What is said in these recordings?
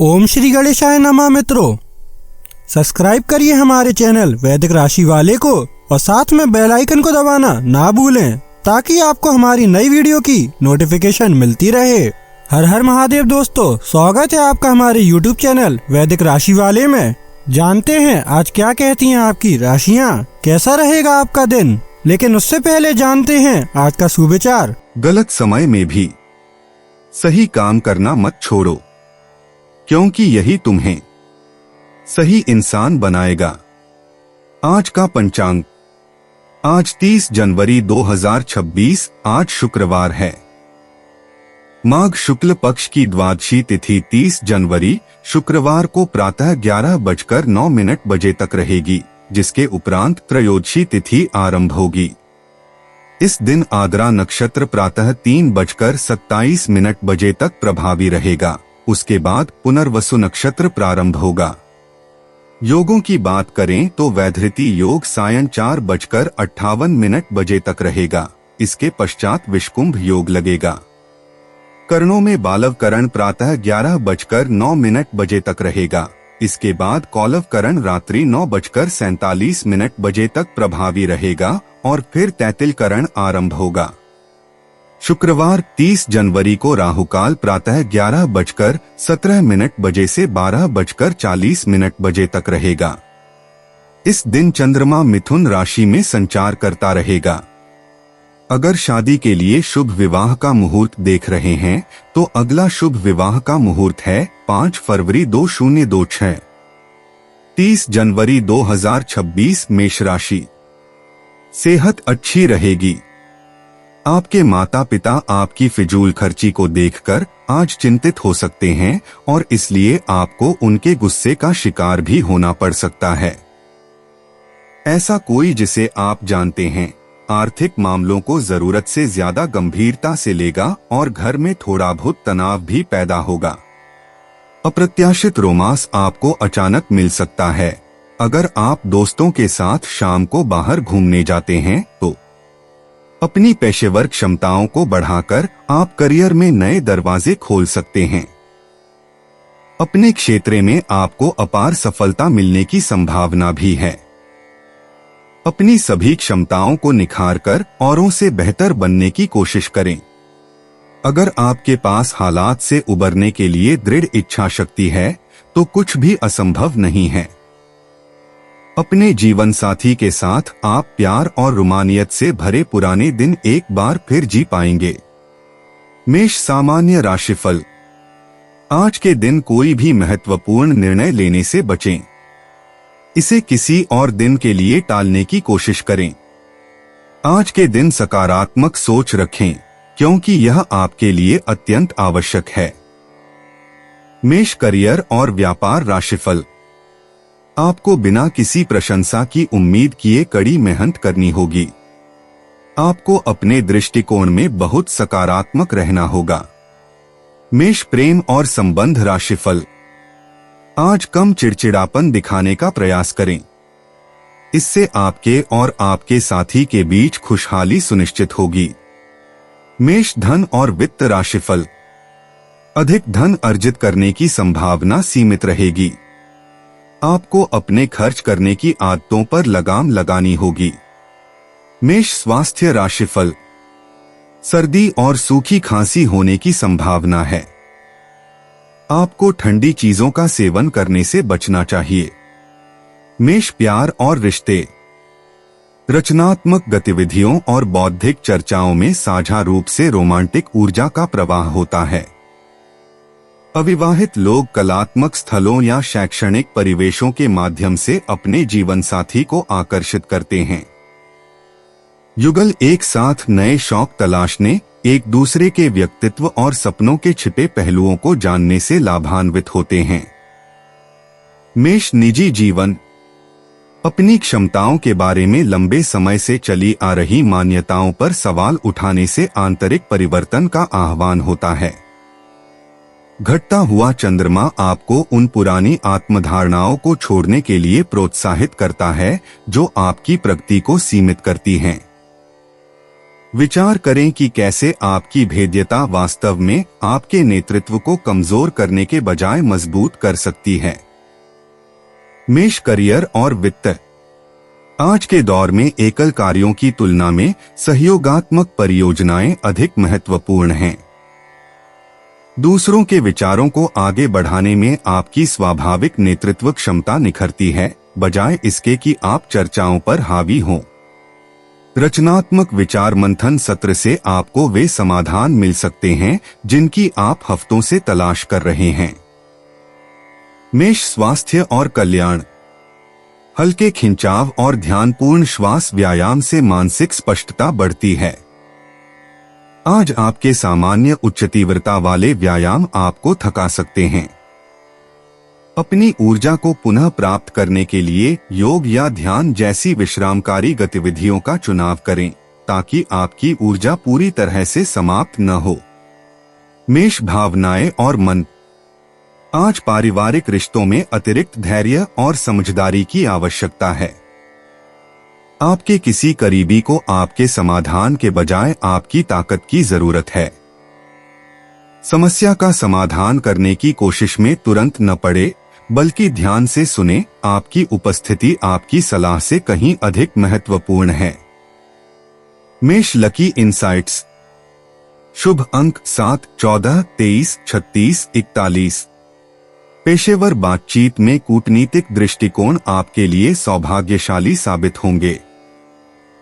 ओम श्री गणेशाय नमः। मित्रों, सब्सक्राइब करिए हमारे चैनल वैदिक राशि वाले को और साथ में बेल आइकन को दबाना ना भूलें ताकि आपको हमारी नई वीडियो की नोटिफिकेशन मिलती रहे। हर हर महादेव दोस्तों, स्वागत है आपका हमारे YouTube चैनल वैदिक राशि वाले में। जानते हैं आज क्या कहती हैं आपकी राशियां, कैसा रहेगा आपका दिन। लेकिन उससे पहले जानते हैं आज का सुविचार। गलत समय में भी सही काम करना मत छोड़ो, क्योंकि यही तुम्हें सही इंसान बनाएगा। आज का पंचांग। आज 30 जनवरी 2026, आज शुक्रवार है। माघ शुक्ल पक्ष की द्वादशी तिथि 30 जनवरी शुक्रवार को प्रातः 11:09 तक रहेगी, जिसके उपरांत त्रयोदशी तिथि आरंभ होगी। इस दिन आद्रा नक्षत्र प्रातः 3:27 तक प्रभावी रहेगा। उसके बाद पुनर्वसु नक्षत्र प्रारंभ होगा। योगों की बात करें तो वैधृति योग सायं 4:58 तक रहेगा। इसके पश्चात विषकुंभ योग लगेगा। करणों में बालव करण प्रातः 11:09 तक रहेगा। इसके बाद कौलव करण रात्रि 9:47 तक प्रभावी रहेगा और फिर तैतिल करण आरंभ होगा। शुक्रवार 30 जनवरी को राहुकाल प्रातः 11:17 से 12:40 तक रहेगा। इस दिन चंद्रमा मिथुन राशि में संचार करता रहेगा। अगर शादी के लिए शुभ विवाह का मुहूर्त देख रहे हैं तो अगला शुभ विवाह का मुहूर्त है 5 फरवरी 2026। 30 जनवरी 2026 मेष राशि। सेहत अच्छी रहेगी। आपके माता पिता आपकी फिजूल खर्ची को देखकर आज चिंतित हो सकते हैं और इसलिए आपको उनके गुस्से का शिकार भी होना पड़ सकता है। ऐसा कोई जिसे आप जानते हैं आर्थिक मामलों को जरूरत से ज्यादा गंभीरता से लेगा और घर में थोड़ा बहुत तनाव भी पैदा होगा। अप्रत्याशित रोमांस आपको अचानक मिल सकता है। अगर आप दोस्तों के साथ शाम को बाहर घूमने जाते हैं तो अपनी पेशेवर क्षमताओं को बढ़ाकर आप करियर में नए दरवाजे खोल सकते हैं। अपने क्षेत्र में आपको अपार सफलता मिलने की संभावना भी है। अपनी सभी क्षमताओं को निखारकर औरों से बेहतर बनने की कोशिश करें। अगर आपके पास हालात से उबरने के लिए दृढ़ इच्छा शक्ति है तो कुछ भी असंभव नहीं है। अपने जीवन साथी के साथ आप प्यार और रोमानियत से भरे पुराने दिन एक बार फिर जी पाएंगे। मेष सामान्य राशिफल। आज के दिन कोई भी महत्वपूर्ण निर्णय लेने से बचें। इसे किसी और दिन के लिए टालने की कोशिश करें। आज के दिन सकारात्मक सोच रखें, क्योंकि यह आपके लिए अत्यंत आवश्यक है। मेष करियर और व्यापार राशिफल। आपको बिना किसी प्रशंसा की उम्मीद किए कड़ी मेहनत करनी होगी। आपको अपने दृष्टिकोण में बहुत सकारात्मक रहना होगा। मेष प्रेम और संबंध राशिफल। आज कम चिड़चिड़ापन दिखाने का प्रयास करें। इससे आपके और आपके साथी के बीच खुशहाली सुनिश्चित होगी। मेष धन और वित्त राशिफल। अधिक धन अर्जित करने की संभावना सीमित रहेगी। आपको अपने खर्च करने की आदतों पर लगाम लगानी होगी। मेष स्वास्थ्य राशिफल। सर्दी और सूखी खांसी होने की संभावना है। आपको ठंडी चीजों का सेवन करने से बचना चाहिए। मेष प्यार और रिश्ते। रचनात्मक गतिविधियों और बौद्धिक चर्चाओं में साझा रूप से रोमांटिक ऊर्जा का प्रवाह होता है। अविवाहित लोग कलात्मक स्थलों या शैक्षणिक परिवेशों के माध्यम से अपने जीवन साथी को आकर्षित करते हैं। युगल एक साथ नए शौक तलाशने, एक दूसरे के व्यक्तित्व और सपनों के छिपे पहलुओं को जानने से लाभान्वित होते हैं। मेष निजी जीवन। अपनी क्षमताओं के बारे में लंबे समय से चली आ रही मान्यताओं पर सवाल उठाने से आंतरिक परिवर्तन का आह्वान होता है। घटता हुआ चंद्रमा आपको उन पुरानी आत्मधारणाओं को छोड़ने के लिए प्रोत्साहित करता है जो आपकी प्रगति को सीमित करती हैं। विचार करें कि कैसे आपकी भेद्यता वास्तव में आपके नेतृत्व को कमजोर करने के बजाय मजबूत कर सकती है। मेष करियर और वित्त। आज के दौर में एकल कार्यों की तुलना में सहयोगात्मक परियोजनाएं अधिक महत्वपूर्ण हैं। दूसरों के विचारों को आगे बढ़ाने में आपकी स्वाभाविक नेतृत्व क्षमता निखरती है, बजाय इसके कि आप चर्चाओं पर हावी हों। रचनात्मक विचार मंथन सत्र से आपको वे समाधान मिल सकते हैं जिनकी आप हफ्तों से तलाश कर रहे हैं। मेष स्वास्थ्य और कल्याण। हल्के खिंचाव और ध्यानपूर्ण श्वास व्यायाम से मानसिक स्पष्टता बढ़ती है। आज आपके सामान्य उच्च तीव्रता वाले व्यायाम आपको थका सकते हैं। अपनी ऊर्जा को पुनः प्राप्त करने के लिए योग या ध्यान जैसी विश्रामकारी गतिविधियों का चुनाव करें, ताकि आपकी ऊर्जा पूरी तरह से समाप्त न हो। मेष भावनाएं और मन। आज पारिवारिक रिश्तों में अतिरिक्त धैर्य और समझदारी की आवश्यकता है। आपके किसी करीबी को आपके समाधान के बजाय आपकी ताकत की जरूरत है। समस्या का समाधान करने की कोशिश में तुरंत न पड़े, बल्कि ध्यान से सुने। आपकी उपस्थिति आपकी सलाह से कहीं अधिक महत्वपूर्ण है। मेष लकी इंसाइट्स। शुभ अंक 7, 14, 23, 36, 41। पेशेवर बातचीत में कूटनीतिक दृष्टिकोण आपके लिए सौभाग्यशाली साबित होंगे।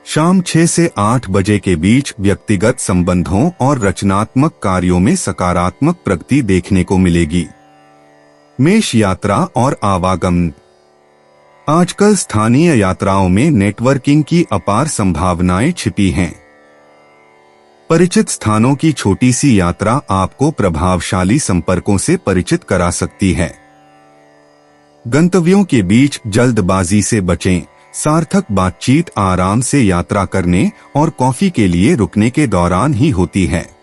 शाम 6 से 8 बजे के बीच व्यक्तिगत संबंधों और रचनात्मक कार्यों में सकारात्मक प्रगति देखने को मिलेगी। मेष यात्रा और आवागमन। आजकल स्थानीय यात्राओं में नेटवर्किंग की अपार संभावनाएं छिपी हैं। परिचित स्थानों की छोटी सी यात्रा आपको प्रभावशाली संपर्कों से परिचित करा सकती है। गंतव्यों के बीच जल्दबाजी से बचें। सार्थक बातचीत आराम से यात्रा करने और कॉफी के लिए रुकने के दौरान ही होती है।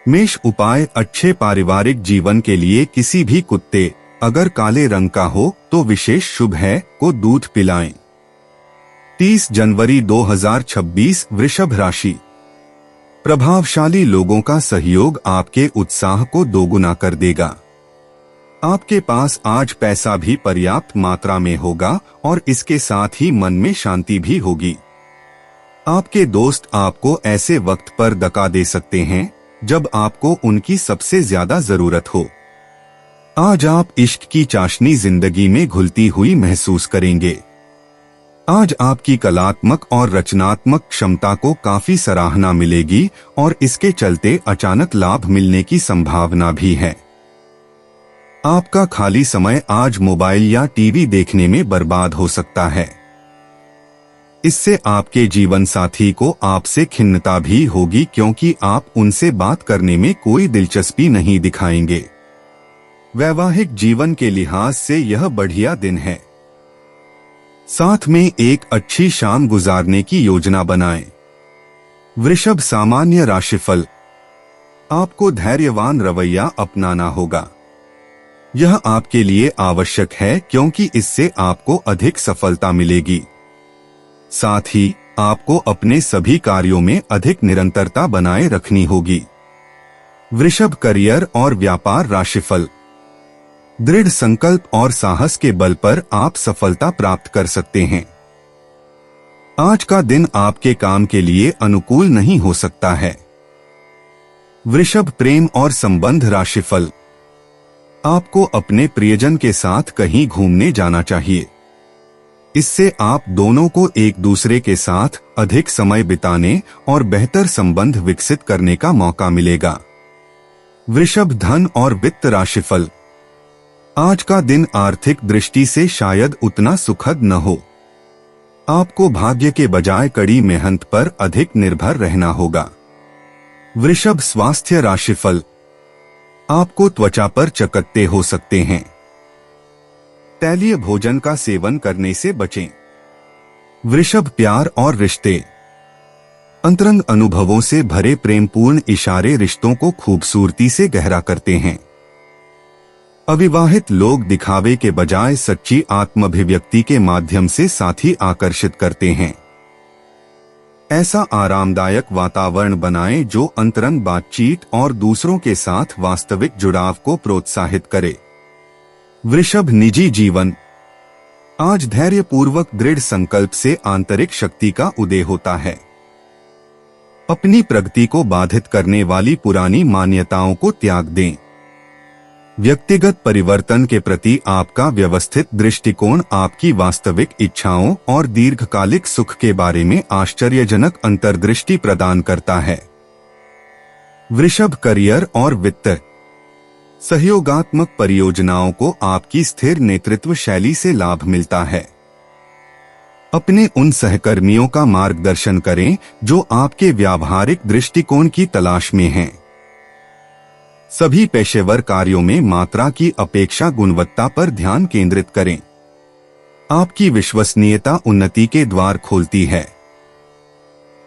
मेष उपाय। अच्छे पारिवारिक जीवन के लिए किसी भी कुत्ते, अगर काले रंग का हो तो विशेष शुभ है, को दूध पिलाएं। 30 जनवरी 2026 वृषभ राशि। प्रभावशाली लोगों का सहयोग आपके उत्साह को दोगुना कर देगा। आपके पास आज पैसा भी पर्याप्त मात्रा में होगा और इसके साथ ही मन में शांति भी होगी। आपके दोस्त आपको ऐसे वक्त पर धक्का दे सकते हैं जब आपको उनकी सबसे ज्यादा जरूरत हो। आज आप इश्क की चाशनी जिंदगी में घुलती हुई महसूस करेंगे। आज आपकी कलात्मक और रचनात्मक क्षमता को काफी सराहना मिलेगी और इसके चलते अचानक लाभ मिलने की संभावना भी है। आपका खाली समय आज मोबाइल या टीवी देखने में बर्बाद हो सकता है। इससे आपके जीवन साथी को आपसे खिन्नता भी होगी, क्योंकि आप उनसे बात करने में कोई दिलचस्पी नहीं दिखाएंगे। वैवाहिक जीवन के लिहाज से यह बढ़िया दिन है। साथ में एक अच्छी शाम गुजारने की योजना बनाएं। वृषभ सामान्य राशिफल। आपको धैर्यवान रवैया अपनाना होगा। यह आपके लिए आवश्यक है, क्योंकि इससे आपको अधिक सफलता मिलेगी। साथ ही आपको अपने सभी कार्यों में अधिक निरंतरता बनाए रखनी होगी। वृषभ करियर और व्यापार राशिफल। दृढ़ संकल्प और साहस के बल पर आप सफलता प्राप्त कर सकते हैं। आज का दिन आपके काम के लिए अनुकूल नहीं हो सकता है। वृषभ प्रेम और संबंध राशिफल। आपको अपने प्रियजन के साथ कहीं घूमने जाना चाहिए। इससे आप दोनों को एक दूसरे के साथ अधिक समय बिताने और बेहतर संबंध विकसित करने का मौका मिलेगा। वृषभ धन और वित्त राशिफल। आज का दिन आर्थिक दृष्टि से शायद उतना सुखद न हो। आपको भाग्य के बजाय कड़ी मेहनत पर अधिक निर्भर रहना होगा। वृषभ स्वास्थ्य राशिफल। आपको त्वचा पर चकत्ते हो सकते हैं। तैलीय भोजन का सेवन करने से बचें। वृषभ प्यार और रिश्ते। अंतरंग अनुभवों से भरे प्रेमपूर्ण इशारे रिश्तों को खूबसूरती से गहरा करते हैं। अविवाहित लोग दिखावे के बजाय सच्ची आत्माभिव्यक्ति के माध्यम से साथी आकर्षित करते हैं। ऐसा आरामदायक वातावरण बनाएं जो अंतरंग बातचीत और दूसरों के साथ वास्तविक जुड़ाव को प्रोत्साहित करे। वृषभ निजी जीवन। आज धैर्यपूर्वक दृढ़ संकल्प से आंतरिक शक्ति का उदय होता है। अपनी प्रगति को बाधित करने वाली पुरानी मान्यताओं को त्याग दें। व्यक्तिगत परिवर्तन के प्रति आपका व्यवस्थित दृष्टिकोण आपकी वास्तविक इच्छाओं और दीर्घकालिक सुख के बारे में आश्चर्यजनक अंतर्दृष्टि प्रदान करता है। वृषभ करियर और वित्त। सहयोगात्मक परियोजनाओं को आपकी स्थिर नेतृत्व शैली से लाभ मिलता है। अपने उन सहकर्मियों का मार्गदर्शन करें जो आपके व्यावहारिक दृष्टिकोण की तलाश में हैं। सभी पेशेवर कार्यों में मात्रा की अपेक्षा गुणवत्ता पर ध्यान केंद्रित करें। आपकी विश्वसनीयता उन्नति के द्वार खोलती है।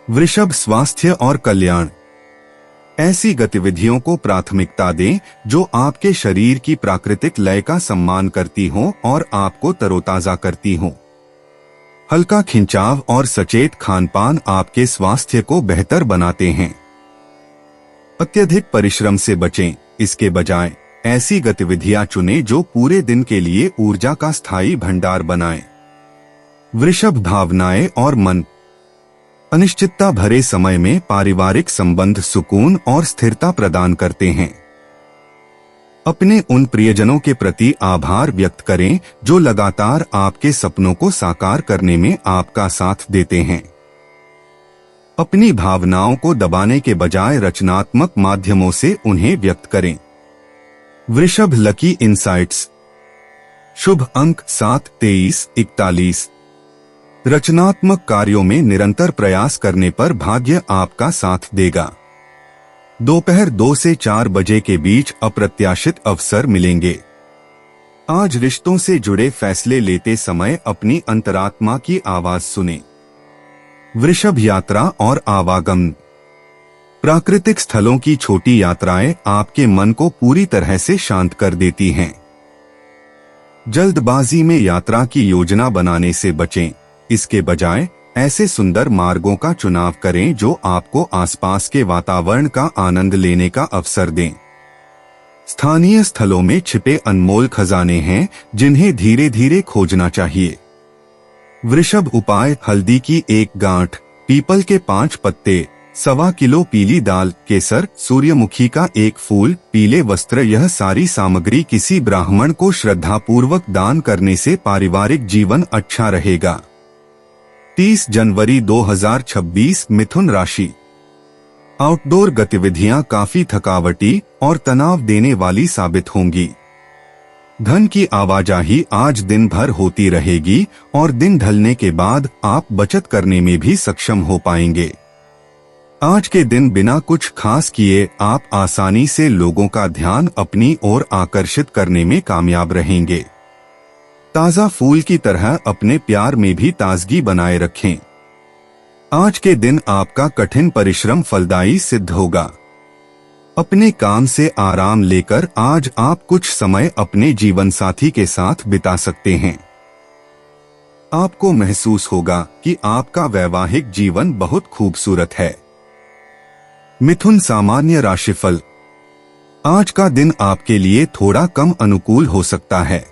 वृषभ स्वास्थ्य और कल्याण। ऐसी गतिविधियों को प्राथमिकता दें जो आपके शरीर की प्राकृतिक लय का सम्मान करती हों और आपको तरोताजा करती हों। हल्का खिंचाव और सचेत खानपान आपके स्वास्थ्य को बेहतर बनाते हैं। अत्यधिक परिश्रम से बचें, इसके बजाय ऐसी गतिविधियां चुनें जो पूरे दिन के लिए ऊर्जा का स्थायी भंडार बनाएं। वृषभ भावनाएं और मन। अनिश्चितता भरे समय में पारिवारिक संबंध सुकून और स्थिरता प्रदान करते हैं। अपने उन प्रियजनों के प्रति आभार व्यक्त करें जो लगातार आपके सपनों को साकार करने में आपका साथ देते हैं। अपनी भावनाओं को दबाने के बजाय रचनात्मक माध्यमों से उन्हें व्यक्त करें। वृषभ लकी इंसाइट्स। शुभ अंक 7, 23, 41। रचनात्मक कार्यों में निरंतर प्रयास करने पर भाग्य आपका साथ देगा। दोपहर 2 से 4 बजे के बीच अप्रत्याशित अवसर मिलेंगे। आज रिश्तों से जुड़े फैसले लेते समय अपनी अंतरात्मा की आवाज सुनें। वृषभ यात्रा और आवागमन। प्राकृतिक स्थलों की छोटी यात्राएं आपके मन को पूरी तरह से शांत कर देती हैं। जल्दबाजी में यात्रा की योजना बनाने से बचें, इसके बजाय ऐसे सुंदर मार्गों का चुनाव करें जो आपको आसपास के वातावरण का आनंद लेने का अवसर दें। स्थानीय स्थलों में छिपे अनमोल खजाने हैं जिन्हें धीरे धीरे खोजना चाहिए। वृषभ उपाय। हल्दी की 1 गांठ, पीपल के 5 पत्ते, 1.25 किलो पीली दाल, केसर, सूर्यमुखी का 1 फूल, पीले वस्त्र। यह सारी सामग्री किसी ब्राह्मण को श्रद्धापूर्वक दान करने से पारिवारिक जीवन अच्छा रहेगा। 30 जनवरी 2026। मिथुन राशि। आउटडोर गतिविधियां काफी थकावटी और तनाव देने वाली साबित होंगी। धन की आवाजाही आज दिन भर होती रहेगी और दिन ढलने के बाद आप बचत करने में भी सक्षम हो पाएंगे। आज के दिन बिना कुछ खास किए आप आसानी से लोगों का ध्यान अपनी ओर आकर्षित करने में कामयाब रहेंगे। ताजा फूल की तरह अपने प्यार में भी ताजगी बनाए रखें। आज के दिन आपका कठिन परिश्रम फलदायी सिद्ध होगा। अपने काम से आराम लेकर आज आप कुछ समय अपने जीवन साथी के साथ बिता सकते हैं। आपको महसूस होगा कि आपका वैवाहिक जीवन बहुत खूबसूरत है। मिथुन सामान्य राशिफल। आज का दिन आपके लिए थोड़ा कम अनुकूल हो सकता है।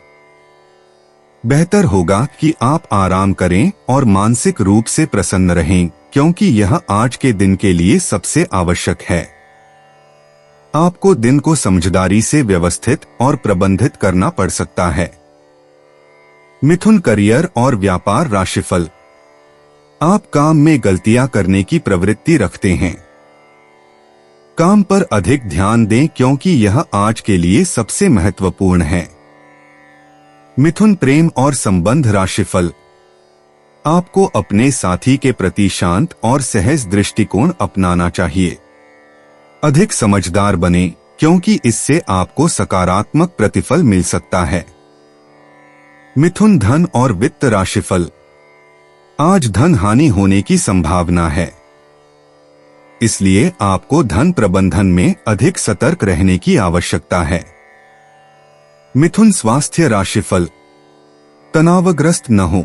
बेहतर होगा कि आप आराम करें और मानसिक रूप से प्रसन्न रहें, क्योंकि यह आज के दिन के लिए सबसे आवश्यक है। आपको दिन को समझदारी से व्यवस्थित और प्रबंधित करना पड़ सकता है। मिथुन करियर और व्यापार राशिफल। आप काम में गलतियां करने की प्रवृत्ति रखते हैं। काम पर अधिक ध्यान दें क्योंकि यह आज के लिए सबसे महत्वपूर्ण है। मिथुन प्रेम और संबंध राशिफल। आपको अपने साथी के प्रति शांत और सहज दृष्टिकोण अपनाना चाहिए। अधिक समझदार बने क्योंकि इससे आपको सकारात्मक प्रतिफल मिल सकता है। मिथुन धन और वित्त राशिफल। आज धन हानि होने की संभावना है, इसलिए आपको धन प्रबंधन में अधिक सतर्क रहने की आवश्यकता है। मिथुन स्वास्थ्य राशिफल। तनावग्रस्त न हो,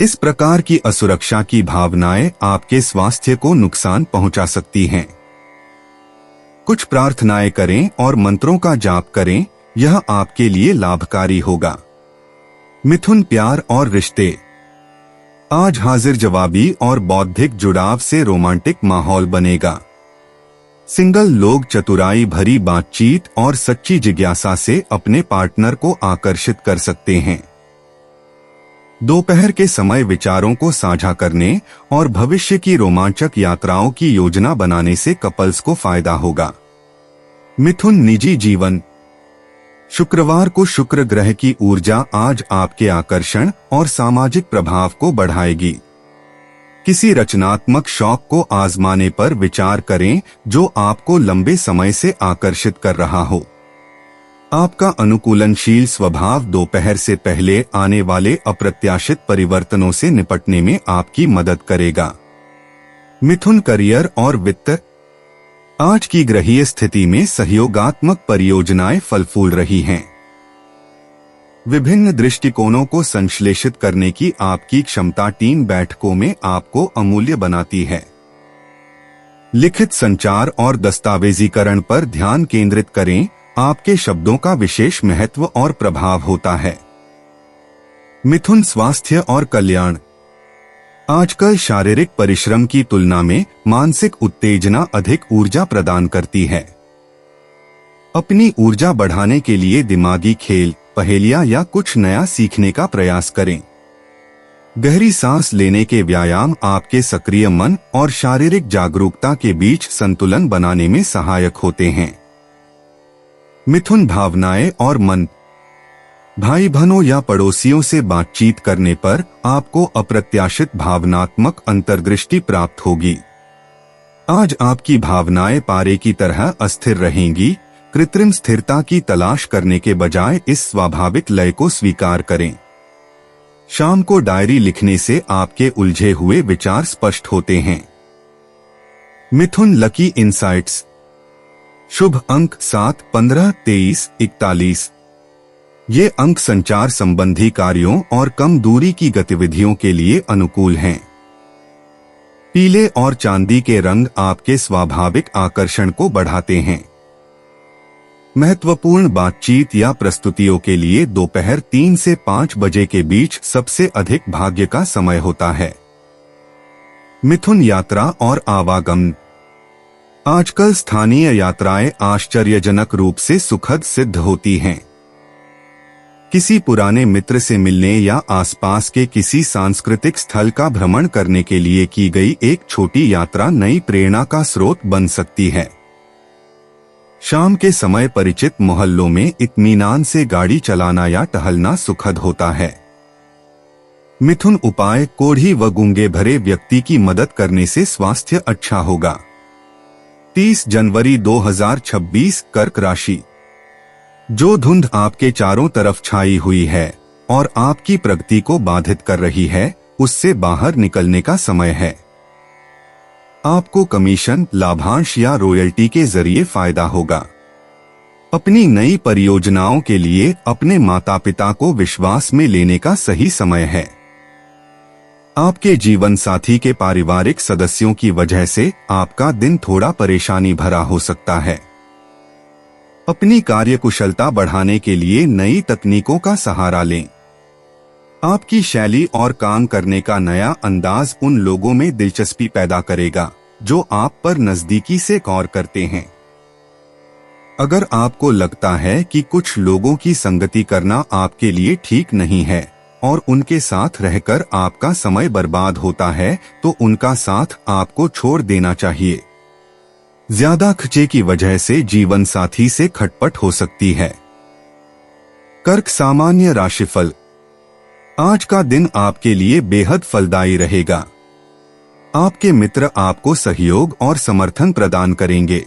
इस प्रकार की असुरक्षा की भावनाएं आपके स्वास्थ्य को नुकसान पहुंचा सकती हैं। कुछ प्रार्थनाएं करें और मंत्रों का जाप करें, यह आपके लिए लाभकारी होगा। मिथुन, प्यार और रिश्ते। आज हाजिर जवाबी और बौद्धिक जुड़ाव से रोमांटिक माहौल बनेगा। सिंगल लोग चतुराई भरी बातचीत और सच्ची जिज्ञासा से अपने पार्टनर को आकर्षित कर सकते हैं। दोपहर के समय विचारों को साझा करने और भविष्य की रोमांचक यात्राओं की योजना बनाने से कपल्स को फायदा होगा। मिथुन, निजी जीवन। शुक्रवार को शुक्र ग्रह की ऊर्जा आज आपके आकर्षण और सामाजिक प्रभाव को बढ़ाएगी। किसी रचनात्मक शौक को आजमाने पर विचार करें जो आपको लंबे समय से आकर्षित कर रहा हो। आपका अनुकूलनशील स्वभाव दोपहर से पहले आने वाले अप्रत्याशित परिवर्तनों से निपटने में आपकी मदद करेगा। मिथुन, करियर और वित्त। आज की ग्रहीय स्थिति में सहयोगात्मक परियोजनाएं फल फूल रही हैं। विभिन्न दृष्टिकोणों को संश्लेषित करने की आपकी क्षमता टीम बैठकों में आपको अमूल्य बनाती है। लिखित संचार और दस्तावेजीकरण पर ध्यान केंद्रित करें, आपके शब्दों का विशेष महत्व और प्रभाव होता है। मिथुन, स्वास्थ्य और कल्याण। आजकल शारीरिक परिश्रम की तुलना में मानसिक उत्तेजना अधिक ऊर्जा प्रदान करती है। अपनी ऊर्जा बढ़ाने के लिए दिमागी खेल, पहेलियां या कुछ नया सीखने का प्रयास करें। गहरी सांस लेने के व्यायाम आपके सक्रिय मन और शारीरिक जागरूकता के बीच संतुलन बनाने में सहायक होते हैं। मिथुन, भावनाएं और मन। भाई बहनों या पड़ोसियों से बातचीत करने पर आपको अप्रत्याशित भावनात्मक अंतर्दृष्टि प्राप्त होगी। आज आपकी भावनाएं पारे की तरह अस्थिर रहेंगी। कृत्रिम स्थिरता की तलाश करने के बजाय इस स्वाभाविक लय को स्वीकार करें। शाम को डायरी लिखने से आपके उलझे हुए विचार स्पष्ट होते हैं। मिथुन, लकी इंसाइट्स। शुभ अंक 7, 15, 23, 41। ये अंक संचार संबंधी कार्यों और कम दूरी की गतिविधियों के लिए अनुकूल हैं। पीले और चांदी के रंग आपके स्वाभाविक आकर्षण को बढ़ाते हैं। महत्वपूर्ण बातचीत या प्रस्तुतियों के लिए दोपहर 3 से 5 बजे के बीच सबसे अधिक भाग्य का समय होता है। मिथुन, यात्रा और आवागमन। आजकल स्थानीय यात्राएं आश्चर्यजनक रूप से सुखद सिद्ध होती हैं। किसी पुराने मित्र से मिलने या आसपास के किसी सांस्कृतिक स्थल का भ्रमण करने के लिए की गई एक छोटी यात्रा नई प्रेरणा का स्रोत बन सकती है। शाम के समय परिचित मोहल्लों में इत्मीनान से गाड़ी चलाना या टहलना सुखद होता है। मिथुन, उपाय। कोढ़ी व गूंगे भरे व्यक्ति की मदद करने से स्वास्थ्य अच्छा होगा। 30 जनवरी 2026, कर्क राशि। जो धुंध आपके चारों तरफ छाई हुई है और आपकी प्रगति को बाधित कर रही है, उससे बाहर निकलने का समय है। आपको कमीशन, लाभांश या रॉयल्टी के जरिए फायदा होगा। अपनी नई परियोजनाओं के लिए अपने माता पिता को विश्वास में लेने का सही समय है। आपके जीवन साथी के पारिवारिक सदस्यों की वजह से आपका दिन थोड़ा परेशानी भरा हो सकता है। अपनी कार्यकुशलता बढ़ाने के लिए नई तकनीकों का सहारा लें। आपकी शैली और काम करने का नया अंदाज उन लोगों में दिलचस्पी पैदा करेगा जो आप पर नजदीकी से गौर करते हैं। अगर आपको लगता है कि कुछ लोगों की संगति करना आपके लिए ठीक नहीं है और उनके साथ रहकर आपका समय बर्बाद होता है, तो उनका साथ आपको छोड़ देना चाहिए। ज्यादा खर्चे की वजह से जीवन साथी से खटपट हो सकती है। कर्क, सामान्य राशिफल। आज का दिन आपके लिए बेहद फलदायी रहेगा। आपके मित्र आपको सहयोग और समर्थन प्रदान करेंगे।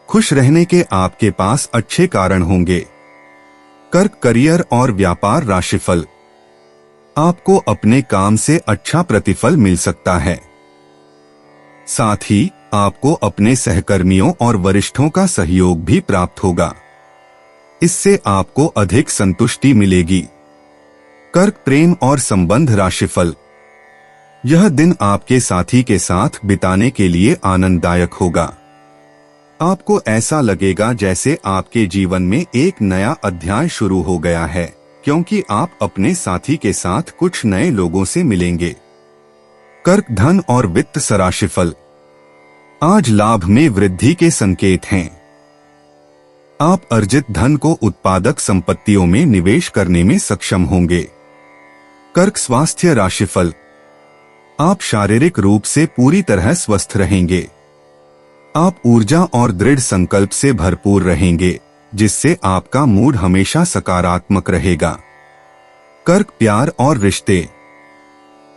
खुश रहने के आपके पास अच्छे कारण होंगे। कर्क, करियर और व्यापार राशिफल। आपको अपने काम से अच्छा प्रतिफल मिल सकता है। साथ ही आपको अपने सहकर्मियों और वरिष्ठों का सहयोग भी प्राप्त होगा। इससे आपको अधिक संतुष्टि मिलेगी। कर्क प्रेम और संबंध राशिफल। यह दिन आपके साथी के साथ बिताने के लिए आनंददायक होगा। आपको ऐसा लगेगा जैसे आपके जीवन में एक नया अध्याय शुरू हो गया है, क्योंकि आप अपने साथी के साथ कुछ नए लोगों से मिलेंगे। कर्क धन और वित्त राशिफल। आज लाभ में वृद्धि के संकेत हैं। आप अर्जित धन को उत्पादक संपत्तियों में निवेश करने में सक्षम होंगे। कर्क स्वास्थ्य राशिफल। आप शारीरिक रूप से पूरी तरह स्वस्थ रहेंगे। आप ऊर्जा और दृढ़ संकल्प से भरपूर रहेंगे, जिससे आपका मूड हमेशा सकारात्मक रहेगा। कर्क प्यार और रिश्ते।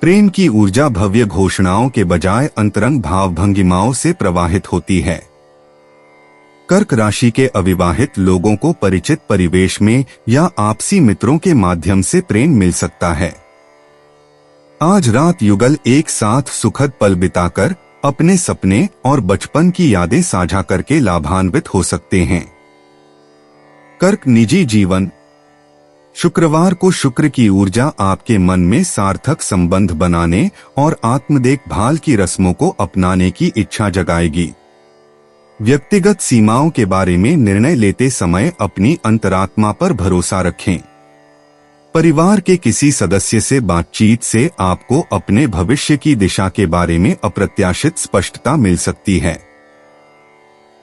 प्रेम की ऊर्जा भव्य घोषणाओं के बजाय अंतरंग भाव भंगिमाओं से प्रवाहित होती है। कर्क राशि के अविवाहित लोगों को परिचित परिवेश में या आपसी मित्रों के माध्यम से प्रेम मिल सकता है। आज रात युगल एक साथ सुखद पल बिताकर अपने सपने और बचपन की यादें साझा करके लाभान्वित हो सकते हैं। कर्क निजी जीवन। शुक्रवार को शुक्र की ऊर्जा आपके मन में सार्थक संबंध बनाने और आत्म देखभाल की रस्मों को अपनाने की इच्छा जगाएगी। व्यक्तिगत सीमाओं के बारे में निर्णय लेते समय अपनी अंतरात्मा पर भरोसा रखें। परिवार के किसी सदस्य से बातचीत से आपको अपने भविष्य की दिशा के बारे में अप्रत्याशित स्पष्टता मिल सकती है।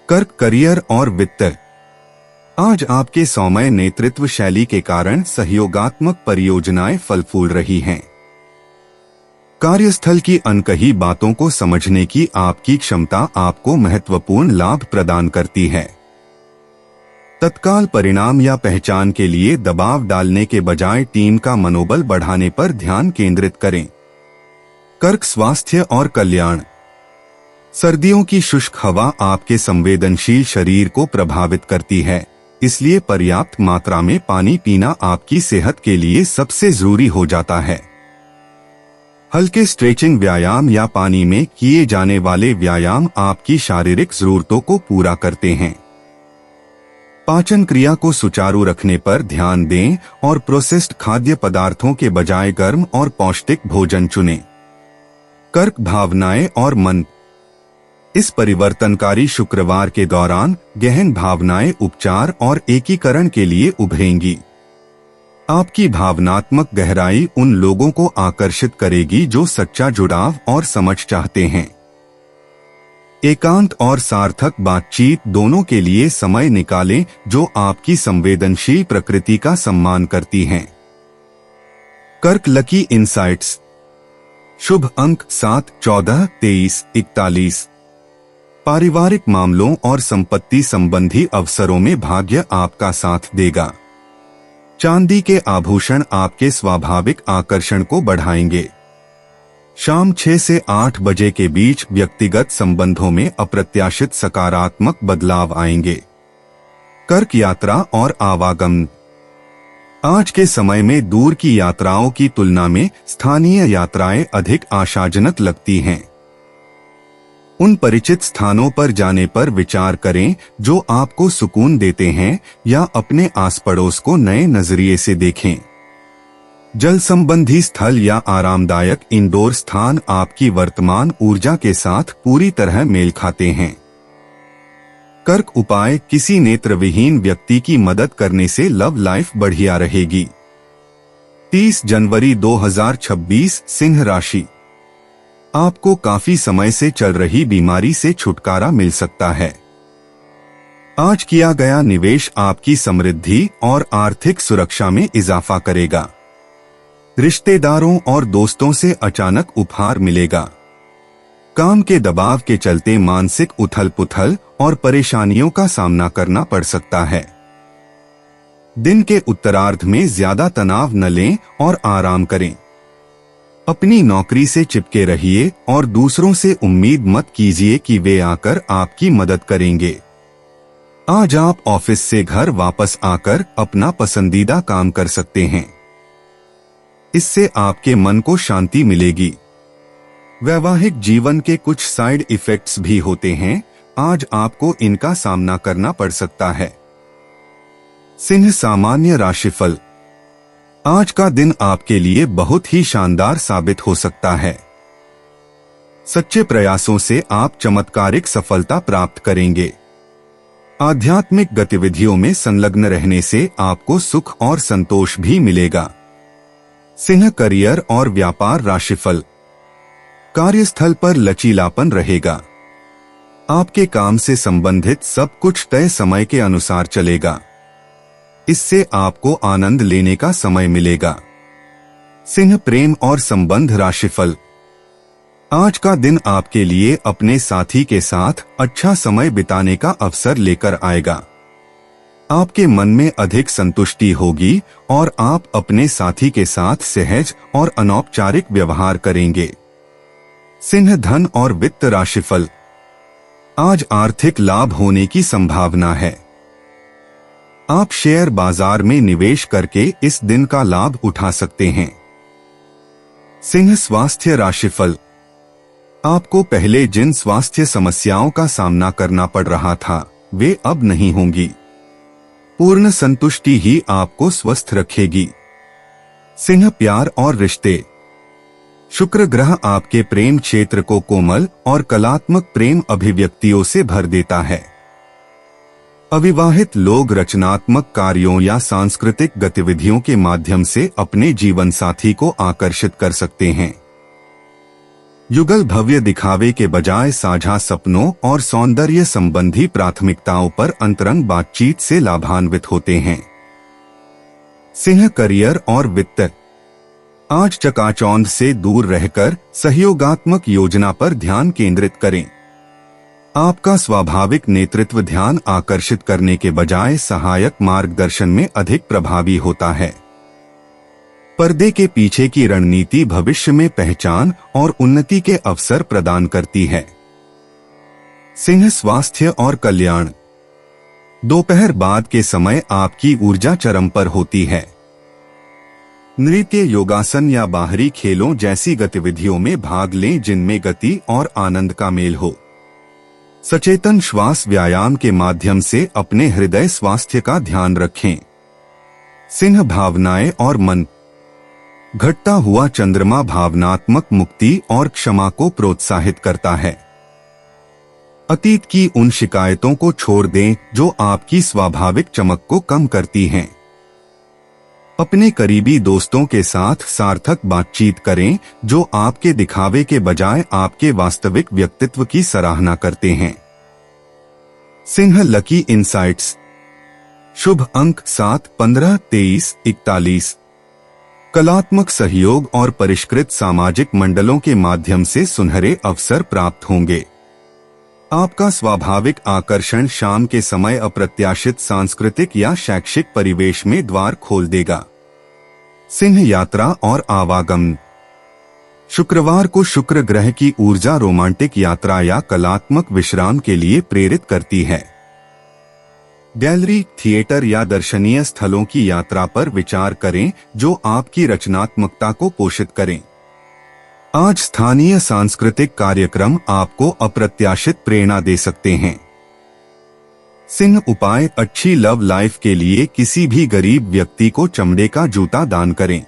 कर्क करियर और वित्त। आज आपके सौम्य नेतृत्व शैली के कारण सहयोगात्मक परियोजनाएं फल फूल रही हैं। कार्यस्थल की अनकही बातों को समझने की आपकी क्षमता आपको महत्वपूर्ण लाभ प्रदान करती है। तत्काल परिणाम या पहचान के लिए दबाव डालने के बजाय टीम का मनोबल बढ़ाने पर ध्यान केंद्रित करें। कर्क स्वास्थ्य और कल्याण। सर्दियों की शुष्क हवा आपके संवेदनशील शरीर को प्रभावित करती है, इसलिए पर्याप्त मात्रा में पानी पीना आपकी सेहत के लिए सबसे जरूरी हो जाता है। हल्के स्ट्रेचिंग व्यायाम या पानी में किए जाने वाले व्यायाम आपकी शारीरिक जरूरतों को पूरा करते हैं। पाचन क्रिया को सुचारू रखने पर ध्यान दें और प्रोसेस्ड खाद्य पदार्थों के बजाय गर्म और पौष्टिक भोजन चुनें। कर्क भावनाएं और मन। इस परिवर्तनकारी शुक्रवार के दौरान गहन भावनाएं उपचार और एकीकरण के लिए उभरेंगी। आपकी भावनात्मक गहराई उन लोगों को आकर्षित करेगी जो सच्चा जुड़ाव और समझ चाहते हैं। एकांत और सार्थक बातचीत दोनों के लिए समय निकालें जो आपकी संवेदनशील प्रकृति का सम्मान करती हैं। कर्क लकी इनसाइट्स। शुभ अंक 7, 14, 23, 41। पारिवारिक मामलों और संपत्ति संबंधी अवसरों में भाग्य आपका साथ देगा। चांदी के आभूषण आपके स्वाभाविक आकर्षण को बढ़ाएंगे। शाम 6 से 8 बजे के बीच व्यक्तिगत संबंधों में अप्रत्याशित सकारात्मक बदलाव आएंगे। कर्क यात्रा और आवागमन। आज के समय में दूर की यात्राओं की तुलना में स्थानीय यात्राएं अधिक आशाजनक लगती हैं। उन परिचित स्थानों पर जाने पर विचार करें जो आपको सुकून देते हैं, या अपने आस पड़ोस को नए नजरिए से देखें। जल संबंधी स्थल या आरामदायक इंडोर स्थान आपकी वर्तमान ऊर्जा के साथ पूरी तरह मेल खाते हैं। कर्क उपाय। किसी नेत्रविहीन व्यक्ति की मदद करने से लव लाइफ बढ़िया रहेगी। 30 जनवरी 2026 सिंह राशि। आपको काफी समय से चल रही बीमारी से छुटकारा मिल सकता है। आज किया गया निवेश आपकी समृद्धि और आर्थिक सुरक्षा में इजाफा करेगा। रिश्तेदारों और दोस्तों से अचानक उपहार मिलेगा। काम के दबाव के चलते मानसिक उथल-पुथल और परेशानियों का सामना करना पड़ सकता है। दिन के उत्तरार्ध में ज्यादा तनाव न लें और आराम करें। अपनी नौकरी से चिपके रहिए और दूसरों से उम्मीद मत कीजिए कि वे आकर आपकी मदद करेंगे। आज आप ऑफिस से घर वापस आकर अपना पसंदीदा काम कर सकते हैं। इससे आपके मन को शांति मिलेगी। वैवाहिक जीवन के कुछ साइड इफेक्ट्स भी होते हैं, आज आपको इनका सामना करना पड़ सकता है। सिंह सामान्य राशिफल। आज का दिन आपके लिए बहुत ही शानदार साबित हो सकता है। सच्चे प्रयासों से आप चमत्कारिक सफलता प्राप्त करेंगे। आध्यात्मिक गतिविधियों में संलग्न रहने से आपको सुख और संतोष भी मिलेगा। सिंह करियर और व्यापार राशिफल। कार्यस्थल पर लचीलापन रहेगा। आपके काम से संबंधित सब कुछ तय समय के अनुसार चलेगा। इससे आपको आनंद लेने का समय मिलेगा। सिंह प्रेम और संबंध राशिफल। आज का दिन आपके लिए अपने साथी के साथ अच्छा समय बिताने का अवसर लेकर आएगा। आपके मन में अधिक संतुष्टि होगी और आप अपने साथी के साथ सहज और अनौपचारिक व्यवहार करेंगे। सिंह धन और वित्त राशिफल। आज आर्थिक लाभ होने की संभावना है। आप शेयर बाजार में निवेश करके इस दिन का लाभ उठा सकते हैं। सिंह स्वास्थ्य राशिफल। आपको पहले जिन स्वास्थ्य समस्याओं का सामना करना पड़ रहा था वे अब नहीं होंगी। पूर्ण संतुष्टि ही आपको स्वस्थ रखेगी। सिंह प्यार और रिश्ते। शुक्र ग्रह आपके प्रेम क्षेत्र को कोमल और कलात्मक प्रेम अभिव्यक्तियों से भर देता है। अविवाहित लोग रचनात्मक कार्यों या सांस्कृतिक गतिविधियों के माध्यम से अपने जीवन साथी को आकर्षित कर सकते हैं। युगल भव्य दिखावे के बजाय साझा सपनों और सौंदर्य संबंधी प्राथमिकताओं पर अंतरंग बातचीत से लाभान्वित होते हैं। सिंह करियर और वित्त। आज चकाचौंध से दूर रहकर सहयोगात्मक योजना पर ध्यान केंद्रित करें। आपका स्वाभाविक नेतृत्व ध्यान आकर्षित करने के बजाय सहायक मार्गदर्शन में अधिक प्रभावी होता है। पर्दे के पीछे की रणनीति भविष्य में पहचान और उन्नति के अवसर प्रदान करती है। सिंह स्वास्थ्य और कल्याण। दोपहर बाद के समय आपकी ऊर्जा चरम पर होती है। नृत्य, योगासन या बाहरी खेलों जैसी गतिविधियों में भाग लें जिनमें गति और आनंद का मेल हो। सचेतन श्वास व्यायाम के माध्यम से अपने हृदय स्वास्थ्य का ध्यान रखें। सिंह भावनाएं और मन। घटता हुआ चंद्रमा भावनात्मक मुक्ति और क्षमा को प्रोत्साहित करता है। अतीत की उन शिकायतों को छोड़ दें जो आपकी स्वाभाविक चमक को कम करती हैं। अपने करीबी दोस्तों के साथ सार्थक बातचीत करें जो आपके दिखावे के बजाय आपके वास्तविक व्यक्तित्व की सराहना करते हैं। Singh lucky insights. शुभ अंक 7, 15, 23, 41। कलात्मक सहयोग और परिष्कृत सामाजिक मंडलों के माध्यम से सुनहरे अवसर प्राप्त होंगे। आपका स्वाभाविक आकर्षण शाम के समय अप्रत्याशित सांस्कृतिक या शैक्षिक परिवेश में द्वार खोल देगा। सिंह यात्रा और आवागमन। शुक्रवार को शुक्र ग्रह की ऊर्जा रोमांटिक यात्रा या कलात्मक विश्राम के लिए प्रेरित करती है। गैलरी, थिएटर या दर्शनीय स्थलों की यात्रा पर विचार करें जो आपकी रचनात्मकता को पोषित करें। आज स्थानीय सांस्कृतिक कार्यक्रम आपको अप्रत्याशित प्रेरणा दे सकते हैं। सिंह उपाय। अच्छी लव लाइफ के लिए किसी भी गरीब व्यक्ति को चमड़े का जूता दान करें।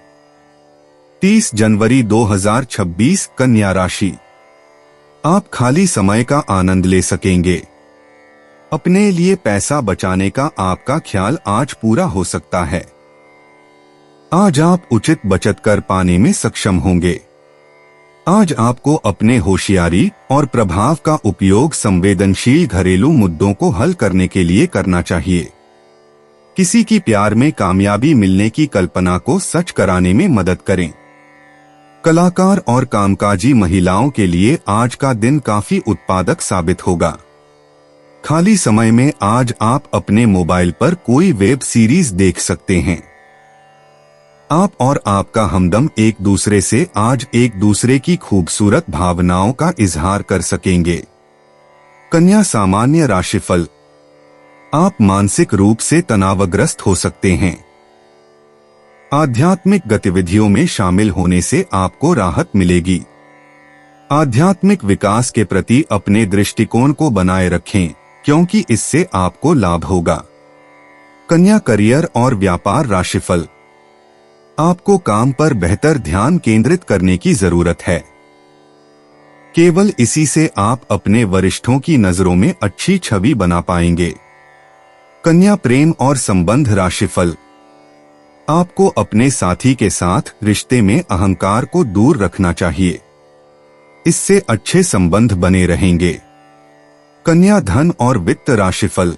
30 जनवरी 2026 कन्या राशि। आप खाली समय का आनंद ले सकेंगे। अपने लिए पैसा बचाने का आपका ख्याल आज पूरा हो सकता है। आज आप उचित बचत कर पाने में सक्षम होंगे। आज आपको अपने होशियारी और प्रभाव का उपयोग संवेदनशील घरेलू मुद्दों को हल करने के लिए करना चाहिए। किसी की प्यार में कामयाबी मिलने की कल्पना को सच कराने में मदद करें। कलाकार और कामकाजी महिलाओं के लिए आज का दिन काफी उत्पादक साबित होगा। खाली समय में आज आप अपने मोबाइल पर कोई वेब सीरीज देख सकते हैं। आप और आपका हमदम एक दूसरे से आज एक दूसरे की खूबसूरत भावनाओं का इजहार कर सकेंगे। कन्या सामान्य राशिफल। आप मानसिक रूप से तनावग्रस्त हो सकते हैं। आध्यात्मिक गतिविधियों में शामिल होने से आपको राहत मिलेगी। आध्यात्मिक विकास के प्रति अपने दृष्टिकोण को बनाए रखें क्योंकि इससे आपको लाभ होगा। कन्या करियर और व्यापार राशिफल। आपको काम पर बेहतर ध्यान केंद्रित करने की जरूरत है। केवल इसी से आप अपने वरिष्ठों की नजरों में अच्छी छवि बना पाएंगे। कन्या प्रेम और संबंध राशिफल। आपको अपने साथी के साथ रिश्ते में अहंकार को दूर रखना चाहिए, इससे अच्छे संबंध बने रहेंगे। कन्या धन और वित्त राशिफल।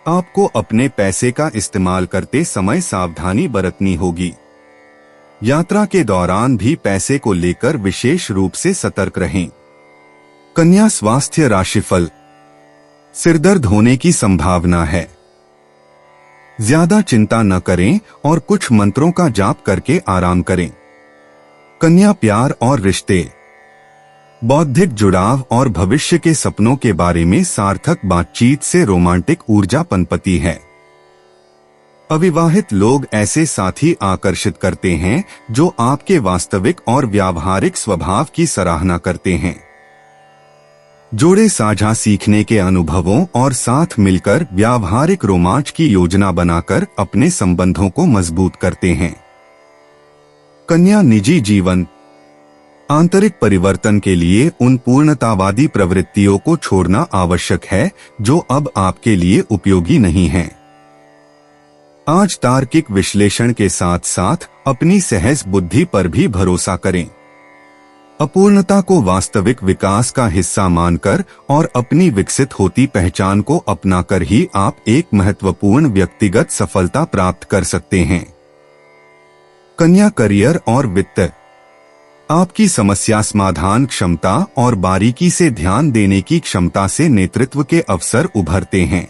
आपको अपने पैसे का इस्तेमाल करते समय सावधानी बरतनी होगी। यात्रा के दौरान भी पैसे को लेकर विशेष रूप से सतर्क रहें। कन्या स्वास्थ्य राशिफल। सिरदर्द होने की संभावना है, ज्यादा चिंता न करें और कुछ मंत्रों का जाप करके आराम करें। कन्या प्यार और रिश्ते। बौद्धिक जुड़ाव और भविष्य के सपनों के बारे में सार्थक बातचीत से रोमांटिक ऊर्जा पनपती है। अविवाहित लोग ऐसे साथी आकर्षित करते हैं जो आपके वास्तविक और व्यावहारिक स्वभाव की सराहना करते हैं। जोड़े साझा सीखने के अनुभवों और साथ मिलकर व्यावहारिक रोमांच की योजना बनाकर अपने संबंधों को मजबूत करते हैं। कन्या निजी जीवन। आंतरिक परिवर्तन के लिए उन पूर्णतावादी प्रवृत्तियों को छोड़ना आवश्यक है जो अब आपके लिए उपयोगी नहीं हैं। आज तार्किक विश्लेषण के साथ साथ अपनी सहज बुद्धि पर भी भरोसा करें। अपूर्णता को वास्तविक विकास का हिस्सा मानकर और अपनी विकसित होती पहचान को अपनाकर ही आप एक महत्वपूर्ण व्यक्तिगत सफलता प्राप्त कर सकते हैं। कन्या करियर और वित्त। आपकी समस्या समाधान क्षमता और बारीकी से ध्यान देने की क्षमता से नेतृत्व के अवसर उभरते हैं।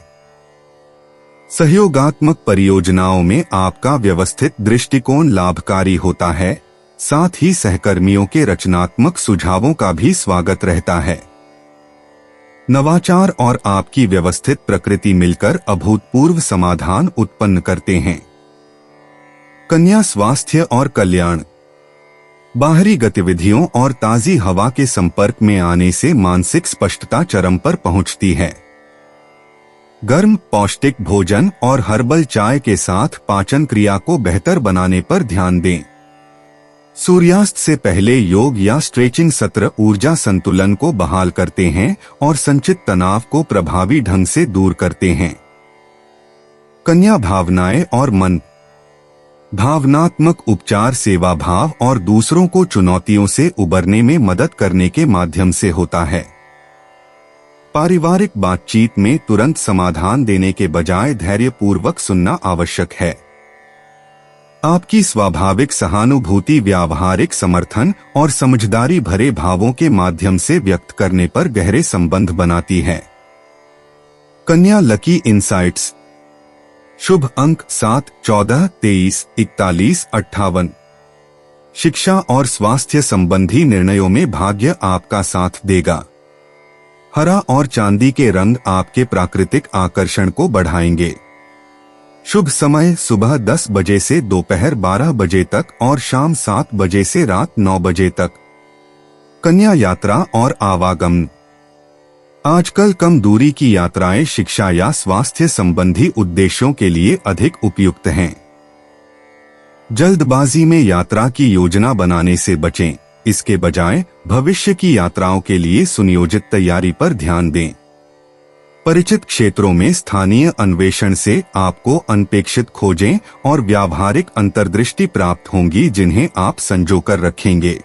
सहयोगात्मक परियोजनाओं में आपका व्यवस्थित दृष्टिकोण लाभकारी होता है, साथ ही सहकर्मियों के रचनात्मक सुझावों का भी स्वागत रहता है। नवाचार और आपकी व्यवस्थित प्रकृति मिलकर अभूतपूर्व समाधान उत्पन्न करते हैं। कन्या स्वास्थ्य और कल्याण। बाहरी गतिविधियों और ताजी हवा के संपर्क में आने से मानसिक स्पष्टता चरम पर पहुंचती है। गर्म पौष्टिक भोजन और हर्बल चाय के साथ पाचन क्रिया को बेहतर बनाने पर ध्यान दें। सूर्यास्त से पहले योग या स्ट्रेचिंग सत्र ऊर्जा संतुलन को बहाल करते हैं और संचित तनाव को प्रभावी ढंग से दूर करते हैं। कन्या भावनाएं और मन। भावनात्मक उपचार सेवा भाव और दूसरों को चुनौतियों से उबरने में मदद करने के माध्यम से होता है। पारिवारिक बातचीत में तुरंत समाधान देने के बजाय धैर्यपूर्वक सुनना आवश्यक है। आपकी स्वाभाविक सहानुभूति व्यावहारिक समर्थन और समझदारी भरे भावों के माध्यम से व्यक्त करने पर गहरे संबंध बनाती है। कन्या लकी इंसाइट्स। शुभ अंक 7, 14, 23, 41, 58। शिक्षा और स्वास्थ्य संबंधी निर्णयों में भाग्य आपका साथ देगा। हरा और चांदी के रंग आपके प्राकृतिक आकर्षण को बढ़ाएंगे। शुभ समय सुबह 10 बजे से दोपहर 12 बजे तक और शाम 7 बजे से रात 9 बजे तक। कन्या यात्रा और आवागमन। आजकल कम दूरी की यात्राएं शिक्षा या स्वास्थ्य संबंधी उद्देश्यों के लिए अधिक उपयुक्त हैं। जल्दबाजी में यात्रा की योजना बनाने से बचें, इसके बजाय भविष्य की यात्राओं के लिए सुनियोजित तैयारी पर ध्यान दें। परिचित क्षेत्रों में स्थानीय अन्वेषण से आपको अनपेक्षित खोजें और व्यावहारिक अंतर्दृष्टि प्राप्त होंगी जिन्हें आप संजोकर रखेंगे।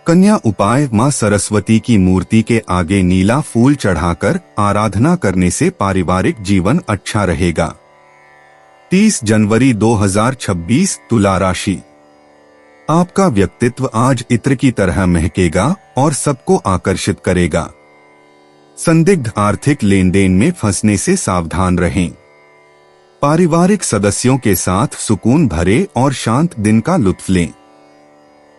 कन्या उपाय। मां सरस्वती की मूर्ति के आगे नीला फूल चढ़ाकर आराधना करने से पारिवारिक जीवन अच्छा रहेगा। 30 जनवरी 2026 तुला राशि। आपका व्यक्तित्व आज इत्र की तरह महकेगा और सबको आकर्षित करेगा। संदिग्ध आर्थिक लेन देन में फंसने से सावधान रहें। पारिवारिक सदस्यों के साथ सुकून भरे और शांत दिन का लुत्फ लें।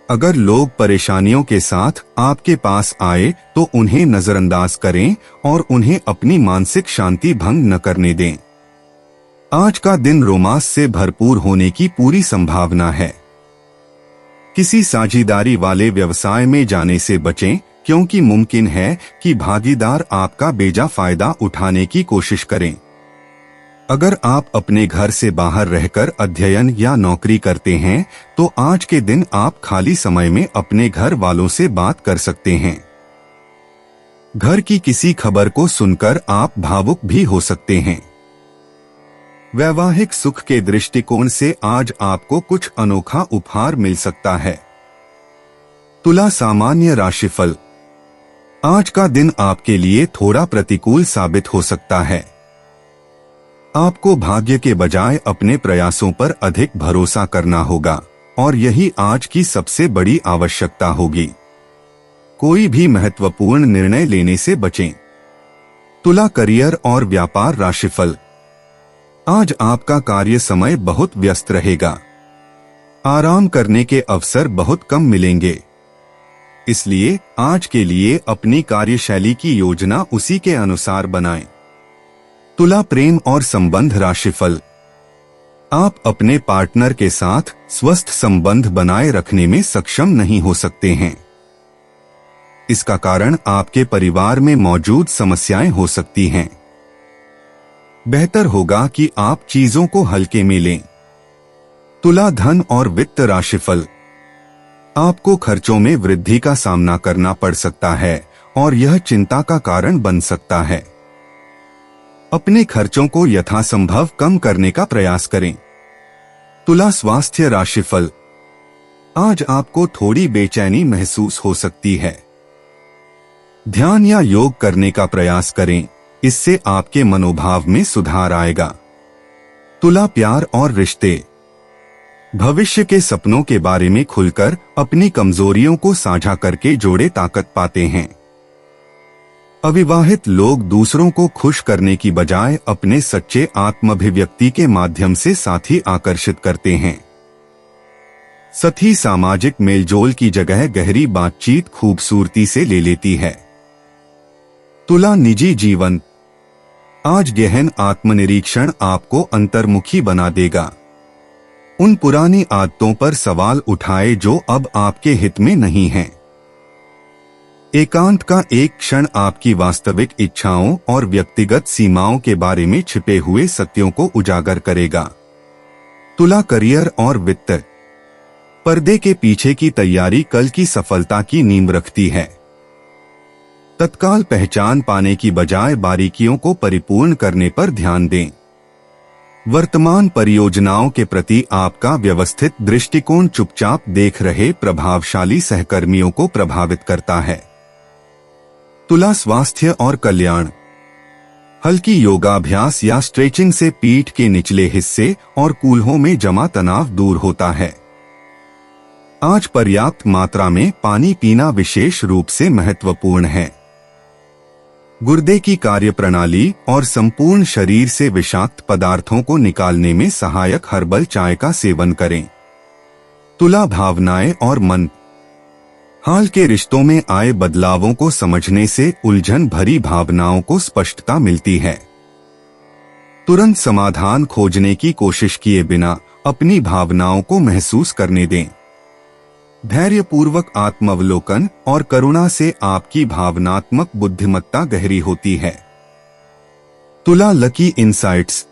अगर लोग परेशानियों के साथ आपके पास आए तो उन्हें नजरअंदाज करें और उन्हें अपनी मानसिक शांति भंग न करने दें। आज का दिन रोमांस से भरपूर होने की पूरी संभावना है। किसी साझेदारी वाले व्यवसाय में जाने से बचें क्योंकि मुमकिन है कि भागीदार आपका बेजा फायदा उठाने की कोशिश करें। अगर आप अपने घर से बाहर रहकर अध्ययन या नौकरी करते हैं तो आज के दिन आप खाली समय में अपने घर वालों से बात कर सकते हैं। घर की किसी खबर को सुनकर आप भावुक भी हो सकते हैं। वैवाहिक सुख के दृष्टिकोण से आज आपको कुछ अनोखा उपहार मिल सकता है। तुला सामान्य राशिफल। आज का दिन आपके लिए थोड़ा प्रतिकूल साबित हो सकता है। आपको भाग्य के बजाय अपने प्रयासों पर अधिक भरोसा करना होगा और यही आज की सबसे बड़ी आवश्यकता होगी। कोई भी महत्वपूर्ण निर्णय लेने से बचें। तुला करियर और व्यापार राशिफल। आज आपका कार्य समय बहुत व्यस्त रहेगा। आराम करने के अवसर बहुत कम मिलेंगे, इसलिए आज के लिए अपनी कार्यशैली की योजना उसी के अनुसार बनाएं। तुला प्रेम और संबंध राशिफल। आप अपने पार्टनर के साथ स्वस्थ संबंध बनाए रखने में सक्षम नहीं हो सकते हैं। इसका कारण आपके परिवार में मौजूद समस्याएं हो सकती हैं। बेहतर होगा कि आप चीजों को हल्के में लें। तुला धन और वित्त राशिफल। आपको खर्चों में वृद्धि का सामना करना पड़ सकता है और यह चिंता का कारण बन सकता है। अपने खर्चों को यथासंभव कम करने का प्रयास करें। तुला स्वास्थ्य राशिफल। आज आपको थोड़ी बेचैनी महसूस हो सकती है। ध्यान या योग करने का प्रयास करें, इससे आपके मनोभाव में सुधार आएगा। तुला प्यार और रिश्ते। भविष्य के सपनों के बारे में खुलकर अपनी कमजोरियों को साझा करके जोड़े ताकत पाते हैं। अविवाहित लोग दूसरों को खुश करने की बजाय अपने सच्चे आत्माभिव्यक्ति के माध्यम से साथी आकर्षित करते हैं। साथी सामाजिक मेलजोल की जगह गहरी बातचीत खूबसूरती से ले लेती है। तुला निजी जीवन। आज गहन आत्मनिरीक्षण आपको अंतर्मुखी बना देगा। उन पुरानी आदतों पर सवाल उठाए जो अब आपके हित में नहीं हैं। एकांत का एक क्षण आपकी वास्तविक इच्छाओं और व्यक्तिगत सीमाओं के बारे में छिपे हुए सत्यों को उजागर करेगा। तुला करियर और वित्त। पर्दे के पीछे की तैयारी कल की सफलता की नींव रखती है। तत्काल पहचान पाने की बजाय बारीकियों को परिपूर्ण करने पर ध्यान दें। वर्तमान परियोजनाओं के प्रति आपका व्यवस्थित दृष्टिकोण चुपचाप देख रहे प्रभावशाली सहकर्मियों को प्रभावित करता है। तुला स्वास्थ्य और कल्याण। हल्की योगाभ्यास या स्ट्रेचिंग से पीठ के निचले हिस्से और कूल्हों में जमा तनाव दूर होता है। आज पर्याप्त मात्रा में पानी पीना विशेष रूप से महत्वपूर्ण है। गुर्दे की कार्यप्रणाली और संपूर्ण शरीर से विषाक्त पदार्थों को निकालने में सहायक हर्बल चाय का सेवन करें। तुला भावनाएं और मन। हाल के रिश्तों में आए बदलावों को समझने से उलझन भरी भावनाओं को स्पष्टता मिलती है। तुरंत समाधान खोजने की कोशिश किए बिना अपनी भावनाओं को महसूस करने दें। धैर्यपूर्वक आत्मावलोकन और करुणा से आपकी भावनात्मक बुद्धिमत्ता गहरी होती है। तुला लकी इंसाइट्स।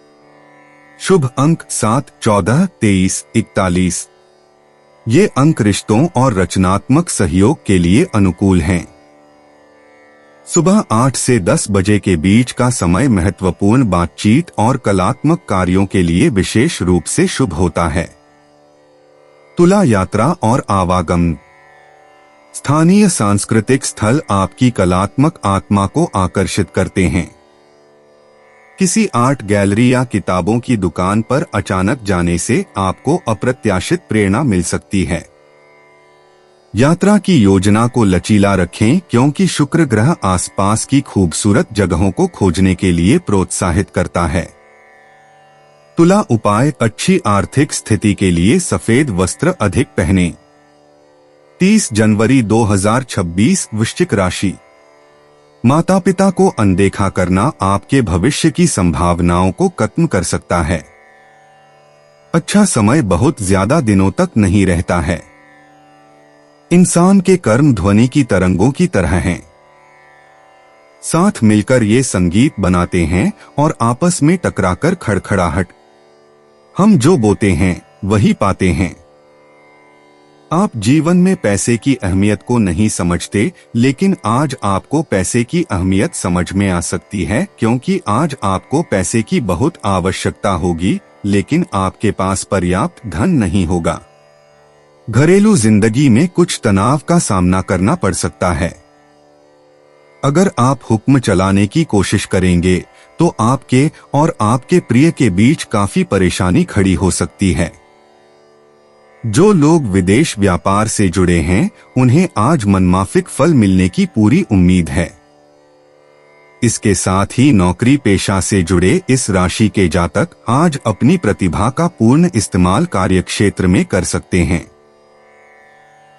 शुभ अंक 7, 14, 23, 41। ये अंक रिश्तों और रचनात्मक सहयोग के लिए अनुकूल हैं। सुबह 8 से 10 बजे के बीच का समय महत्वपूर्ण बातचीत और कलात्मक कार्यों के लिए विशेष रूप से शुभ होता है। तुला यात्रा और आवागमन। स्थानीय सांस्कृतिक स्थल आपकी कलात्मक आत्मा को आकर्षित करते हैं। किसी आर्ट गैलरी या किताबों की दुकान पर अचानक जाने से आपको अप्रत्याशित प्रेरणा मिल सकती है। यात्रा की योजना को लचीला रखें क्योंकि शुक्र ग्रह आसपास की खूबसूरत जगहों को खोजने के लिए प्रोत्साहित करता है। तुला उपाय। अच्छी आर्थिक स्थिति के लिए सफेद वस्त्र अधिक पहनें। 30 जनवरी 2026 वृश्चिक राशि। माता पिता को अनदेखा करना आपके भविष्य की संभावनाओं को खत्म कर सकता है। अच्छा समय बहुत ज्यादा दिनों तक नहीं रहता है। इंसान के कर्म ध्वनि की तरंगों की तरह हैं। साथ मिलकर ये संगीत बनाते हैं और आपस में टकराकर खड़खड़ाहट। हम जो बोते हैं वही पाते हैं। आप जीवन में पैसे की अहमियत को नहीं समझते, लेकिन आज आपको पैसे की अहमियत समझ में आ सकती है, क्योंकि आज आपको पैसे की बहुत आवश्यकता होगी, लेकिन आपके पास पर्याप्त धन नहीं होगा। घरेलू जिंदगी में कुछ तनाव का सामना करना पड़ सकता है। अगर आप हुक्म चलाने की कोशिश करेंगे तो आपके और आपके प्रिय के बीच काफी परेशानी खड़ी हो सकती है। जो लोग विदेश व्यापार से जुड़े हैं उन्हें आज मनमाफिक फल मिलने की पूरी उम्मीद है। इसके साथ ही नौकरी पेशा से जुड़े इस राशि के जातक आज अपनी प्रतिभा का पूर्ण इस्तेमाल कार्यक्षेत्र में कर सकते हैं।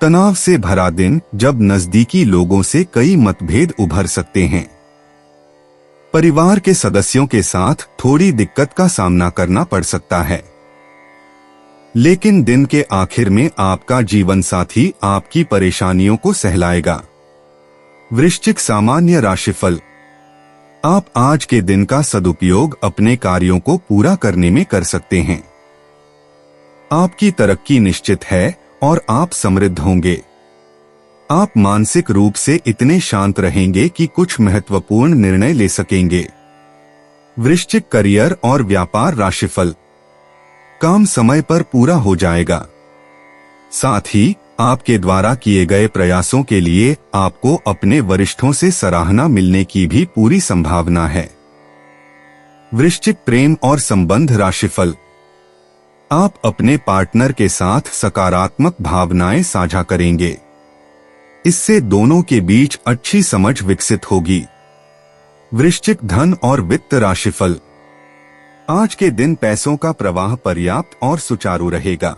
तनाव से भरा दिन, जब नजदीकी लोगों से कई मतभेद उभर सकते हैं। परिवार के सदस्यों के साथ थोड़ी दिक्कत का सामना करना पड़ सकता है, लेकिन दिन के आखिर में आपका जीवन साथी आपकी परेशानियों को सहलाएगा। वृश्चिक सामान्य राशिफल। आप आज के दिन का सदुपयोग अपने कार्यों को पूरा करने में कर सकते हैं। आपकी तरक्की निश्चित है और आप समृद्ध होंगे। आप मानसिक रूप से इतने शांत रहेंगे कि कुछ महत्वपूर्ण निर्णय ले सकेंगे। वृश्चिक करियर और व्यापार राशिफल। काम समय पर पूरा हो जाएगा। साथ ही आपके द्वारा किए गए प्रयासों के लिए आपको अपने वरिष्ठों से सराहना मिलने की भी पूरी संभावना है। वृश्चिक प्रेम और संबंध राशिफल। आप अपने पार्टनर के साथ सकारात्मक भावनाएं साझा करेंगे। इससे दोनों के बीच अच्छी समझ विकसित होगी। वृश्चिक धन और वित्त राशिफल। आज के दिन पैसों का प्रवाह पर्याप्त और सुचारू रहेगा।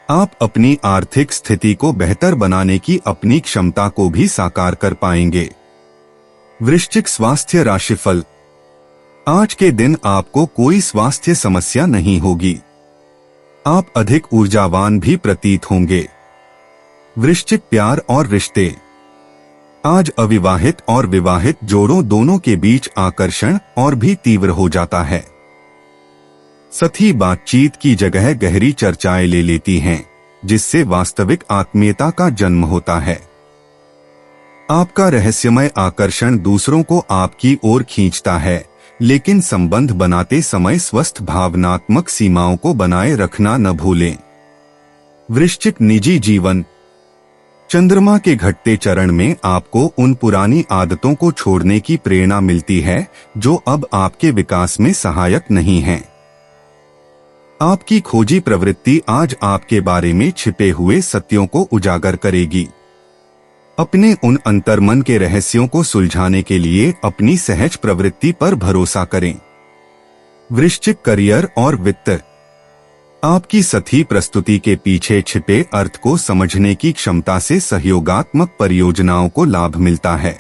आप अपनी आर्थिक स्थिति को बेहतर बनाने की अपनी क्षमता को भी साकार कर पाएंगे। वृश्चिक स्वास्थ्य राशिफल। आज के दिन आपको कोई स्वास्थ्य समस्या नहीं होगी। आप अधिक ऊर्जावान भी प्रतीत होंगे। वृश्चिक प्यार और रिश्ते। आज अविवाहित और विवाहित जोड़ों दोनों के बीच आकर्षण और भी तीव्र हो जाता है। सतही बातचीत की जगह गहरी चर्चाएं ले लेती हैं, जिससे वास्तविक आत्मीयता का जन्म होता है। आपका रहस्यमय आकर्षण दूसरों को आपकी ओर खींचता है, लेकिन संबंध बनाते समय स्वस्थ भावनात्मक सीमाओं को बनाए रखना न भूलें। वृश्चिक निजी जीवन। चंद्रमा के घटते चरण में आपको उन पुरानी आदतों को छोड़ने की प्रेरणा मिलती है जो अब आपके विकास में सहायक नहीं हैं। आपकी खोजी प्रवृत्ति आज आपके बारे में छिपे हुए सत्यों को उजागर करेगी। अपने उन अंतर्मन के रहस्यों को सुलझाने के लिए अपनी सहज प्रवृत्ति पर भरोसा करें। वृश्चिक करियर और वित्त। आपकी सतही प्रस्तुति के पीछे छिपे अर्थ को समझने की क्षमता से सहयोगात्मक परियोजनाओं को लाभ मिलता है।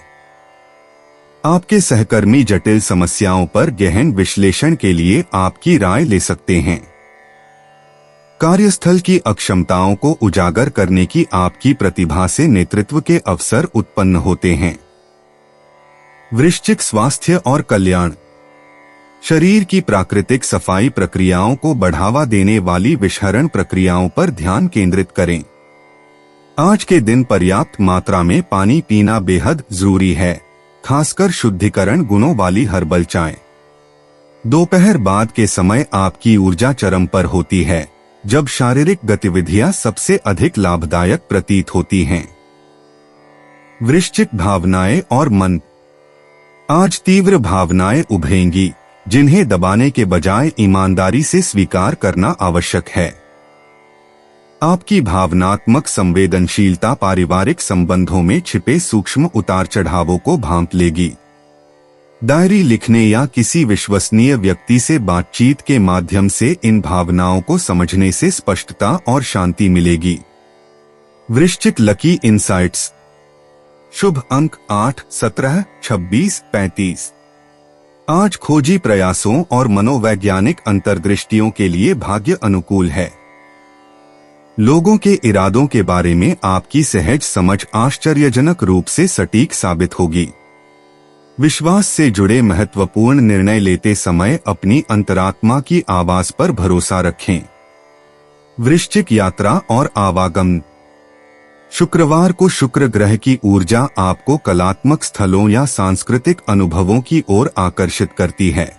आपके सहकर्मी जटिल समस्याओं पर गहन विश्लेषण के लिए आपकी राय ले सकते हैं। कार्यस्थल की अक्षमताओं को उजागर करने की आपकी प्रतिभा से नेतृत्व के अवसर उत्पन्न होते हैं। वृश्चिक स्वास्थ्य और कल्याण। शरीर की प्राकृतिक सफाई प्रक्रियाओं को बढ़ावा देने वाली विषहरण प्रक्रियाओं पर ध्यान केंद्रित करें। आज के दिन पर्याप्त मात्रा में पानी पीना बेहद जरूरी है, खासकर शुद्धिकरण गुणों वाली हर्बल चाय। दोपहर बाद के समय आपकी ऊर्जा चरम पर होती है, जब शारीरिक गतिविधियां सबसे अधिक लाभदायक प्रतीत होती हैं। वृश्चिक भावनाएं और मन। आज तीव्र भावनाएं उभरेंगी, जिन्हें दबाने के बजाय ईमानदारी से स्वीकार करना आवश्यक है। आपकी भावनात्मक संवेदनशीलता पारिवारिक संबंधों में छिपे सूक्ष्म उतार चढ़ावों को भांप लेगी। डायरी लिखने या किसी विश्वसनीय व्यक्ति से बातचीत के माध्यम से इन भावनाओं को समझने से स्पष्टता और शांति मिलेगी। वृश्चिक लकी इंसाइट्स। शुभ अंक 8, 17, 26, 35। आज खोजी प्रयासों और मनोवैज्ञानिक अंतर्दृष्टियों के लिए भाग्य अनुकूल है। लोगों के इरादों के बारे में आपकी सहज समझ आश्चर्यजनक रूप से सटीक साबित होगी। विश्वास से जुड़े महत्वपूर्ण निर्णय लेते समय अपनी अंतरात्मा की आवाज पर भरोसा रखें। वृश्चिक यात्रा और आवागमन। शुक्रवार को शुक्र ग्रह की ऊर्जा आपको कलात्मक स्थलों या सांस्कृतिक अनुभवों की ओर आकर्षित करती है।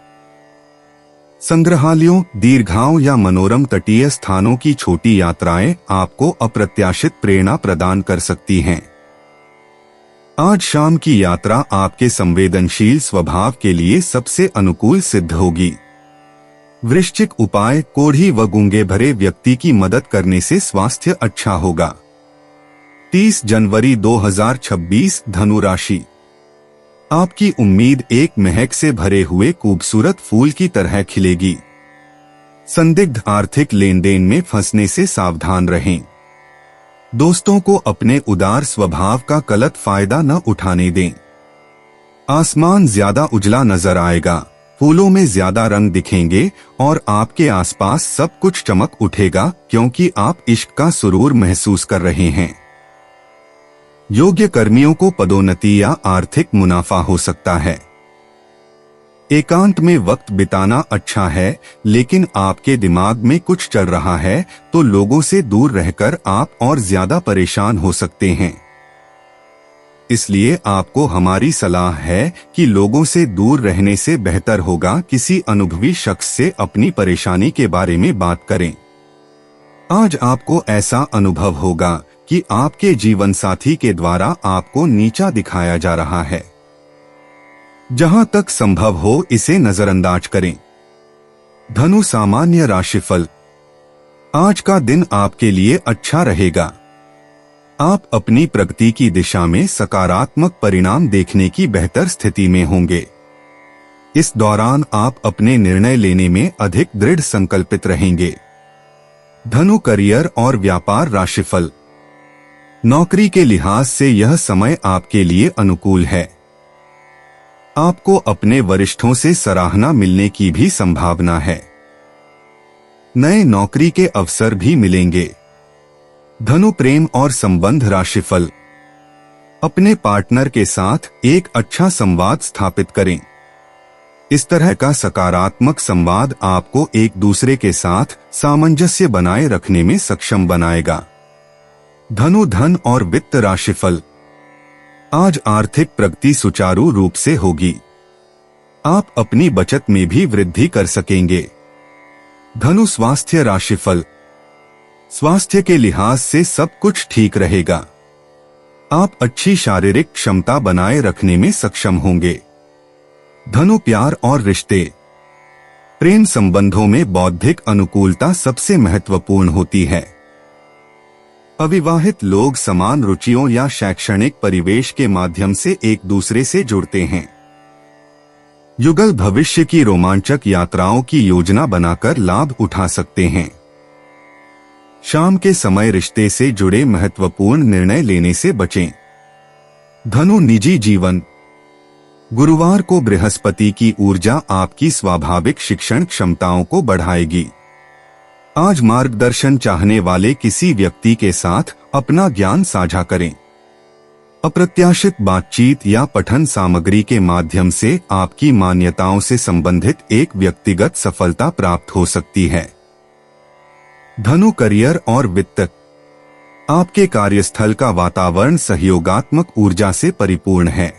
संग्रहालयों, दीर्घाओं या मनोरम तटीय स्थानों की छोटी यात्राएं आपको अप्रत्याशित प्रेरणा प्रदान कर सकती हैं। आज शाम की यात्रा आपके संवेदनशील स्वभाव के लिए सबसे अनुकूल सिद्ध होगी। वृश्चिक उपाय, कोढ़ी व गूंगे भरे व्यक्ति की मदद करने से स्वास्थ्य अच्छा होगा। 30 जनवरी 2026 धनु राशि। आपकी उम्मीद एक महक से भरे हुए खूबसूरत फूल की तरह खिलेगी। संदिग्ध आर्थिक लेन देन में फंसने से सावधान रहें। दोस्तों को अपने उदार स्वभाव का गलत फायदा न उठाने दें। आसमान ज्यादा उजला नजर आएगा, फूलों में ज्यादा रंग दिखेंगे और आपके आसपास सब कुछ चमक उठेगा क्योंकि आप इश्क का सुरूर महसूस कर रहे हैं। योग्य कर्मियों को पदोन्नति या आर्थिक मुनाफा हो सकता है। एकांत में वक्त बिताना अच्छा है, लेकिन आपके दिमाग में कुछ चल रहा है तो लोगों से दूर रहकर आप और ज्यादा परेशान हो सकते हैं। इसलिए आपको हमारी सलाह है कि लोगों से दूर रहने से बेहतर होगा किसी अनुभवी शख्स से अपनी परेशानी के बारे में बात करें। आज आपको ऐसा अनुभव होगा कि आपके जीवन साथी के द्वारा आपको नीचा दिखाया जा रहा है। जहां तक संभव हो इसे नजरअंदाज करें। धनु सामान्य राशिफल। आज का दिन आपके लिए अच्छा रहेगा। आप अपनी प्रगति की दिशा में सकारात्मक परिणाम देखने की बेहतर स्थिति में होंगे। इस दौरान आप अपने निर्णय लेने में अधिक दृढ़ संकल्पित रहेंगे। धनु करियर और व्यापार राशिफल। नौकरी के लिहाज से यह समय आपके लिए अनुकूल है। आपको अपने वरिष्ठों से सराहना मिलने की भी संभावना है। नए नौकरी के अवसर भी मिलेंगे। धनु प्रेम और संबंध राशिफल। अपने पार्टनर के साथ एक अच्छा संवाद स्थापित करें। इस तरह का सकारात्मक संवाद आपको एक दूसरे के साथ सामंजस्य बनाए रखने में सक्षम बनाएगा। धनु धन और वित्त राशिफल। आज आर्थिक प्रगति सुचारू रूप से होगी। आप अपनी बचत में भी वृद्धि कर सकेंगे। धनु स्वास्थ्य राशिफल। स्वास्थ्य के लिहाज से सब कुछ ठीक रहेगा। आप अच्छी शारीरिक क्षमता बनाए रखने में सक्षम होंगे। धनु प्यार और रिश्ते। प्रेम संबंधों में बौद्धिक अनुकूलता सबसे महत्वपूर्ण होती है। अविवाहित लोग समान रुचियों या शैक्षणिक परिवेश के माध्यम से एक दूसरे से जुड़ते हैं। युगल भविष्य की रोमांचक यात्राओं की योजना बनाकर लाभ उठा सकते हैं। शाम के समय रिश्ते से जुड़े महत्वपूर्ण निर्णय लेने से बचें। धनु निजी जीवन। गुरुवार को बृहस्पति की ऊर्जा आपकी स्वाभाविक शिक्षण क्षमताओं को बढ़ाएगी। आज मार्गदर्शन चाहने वाले किसी व्यक्ति के साथ अपना ज्ञान साझा करें। अप्रत्याशित बातचीत या पठन सामग्री के माध्यम से आपकी मान्यताओं से संबंधित एक व्यक्तिगत सफलता प्राप्त हो सकती है। धनु करियर और वित्त। आपके कार्यस्थल का वातावरण सहयोगात्मक ऊर्जा से परिपूर्ण है।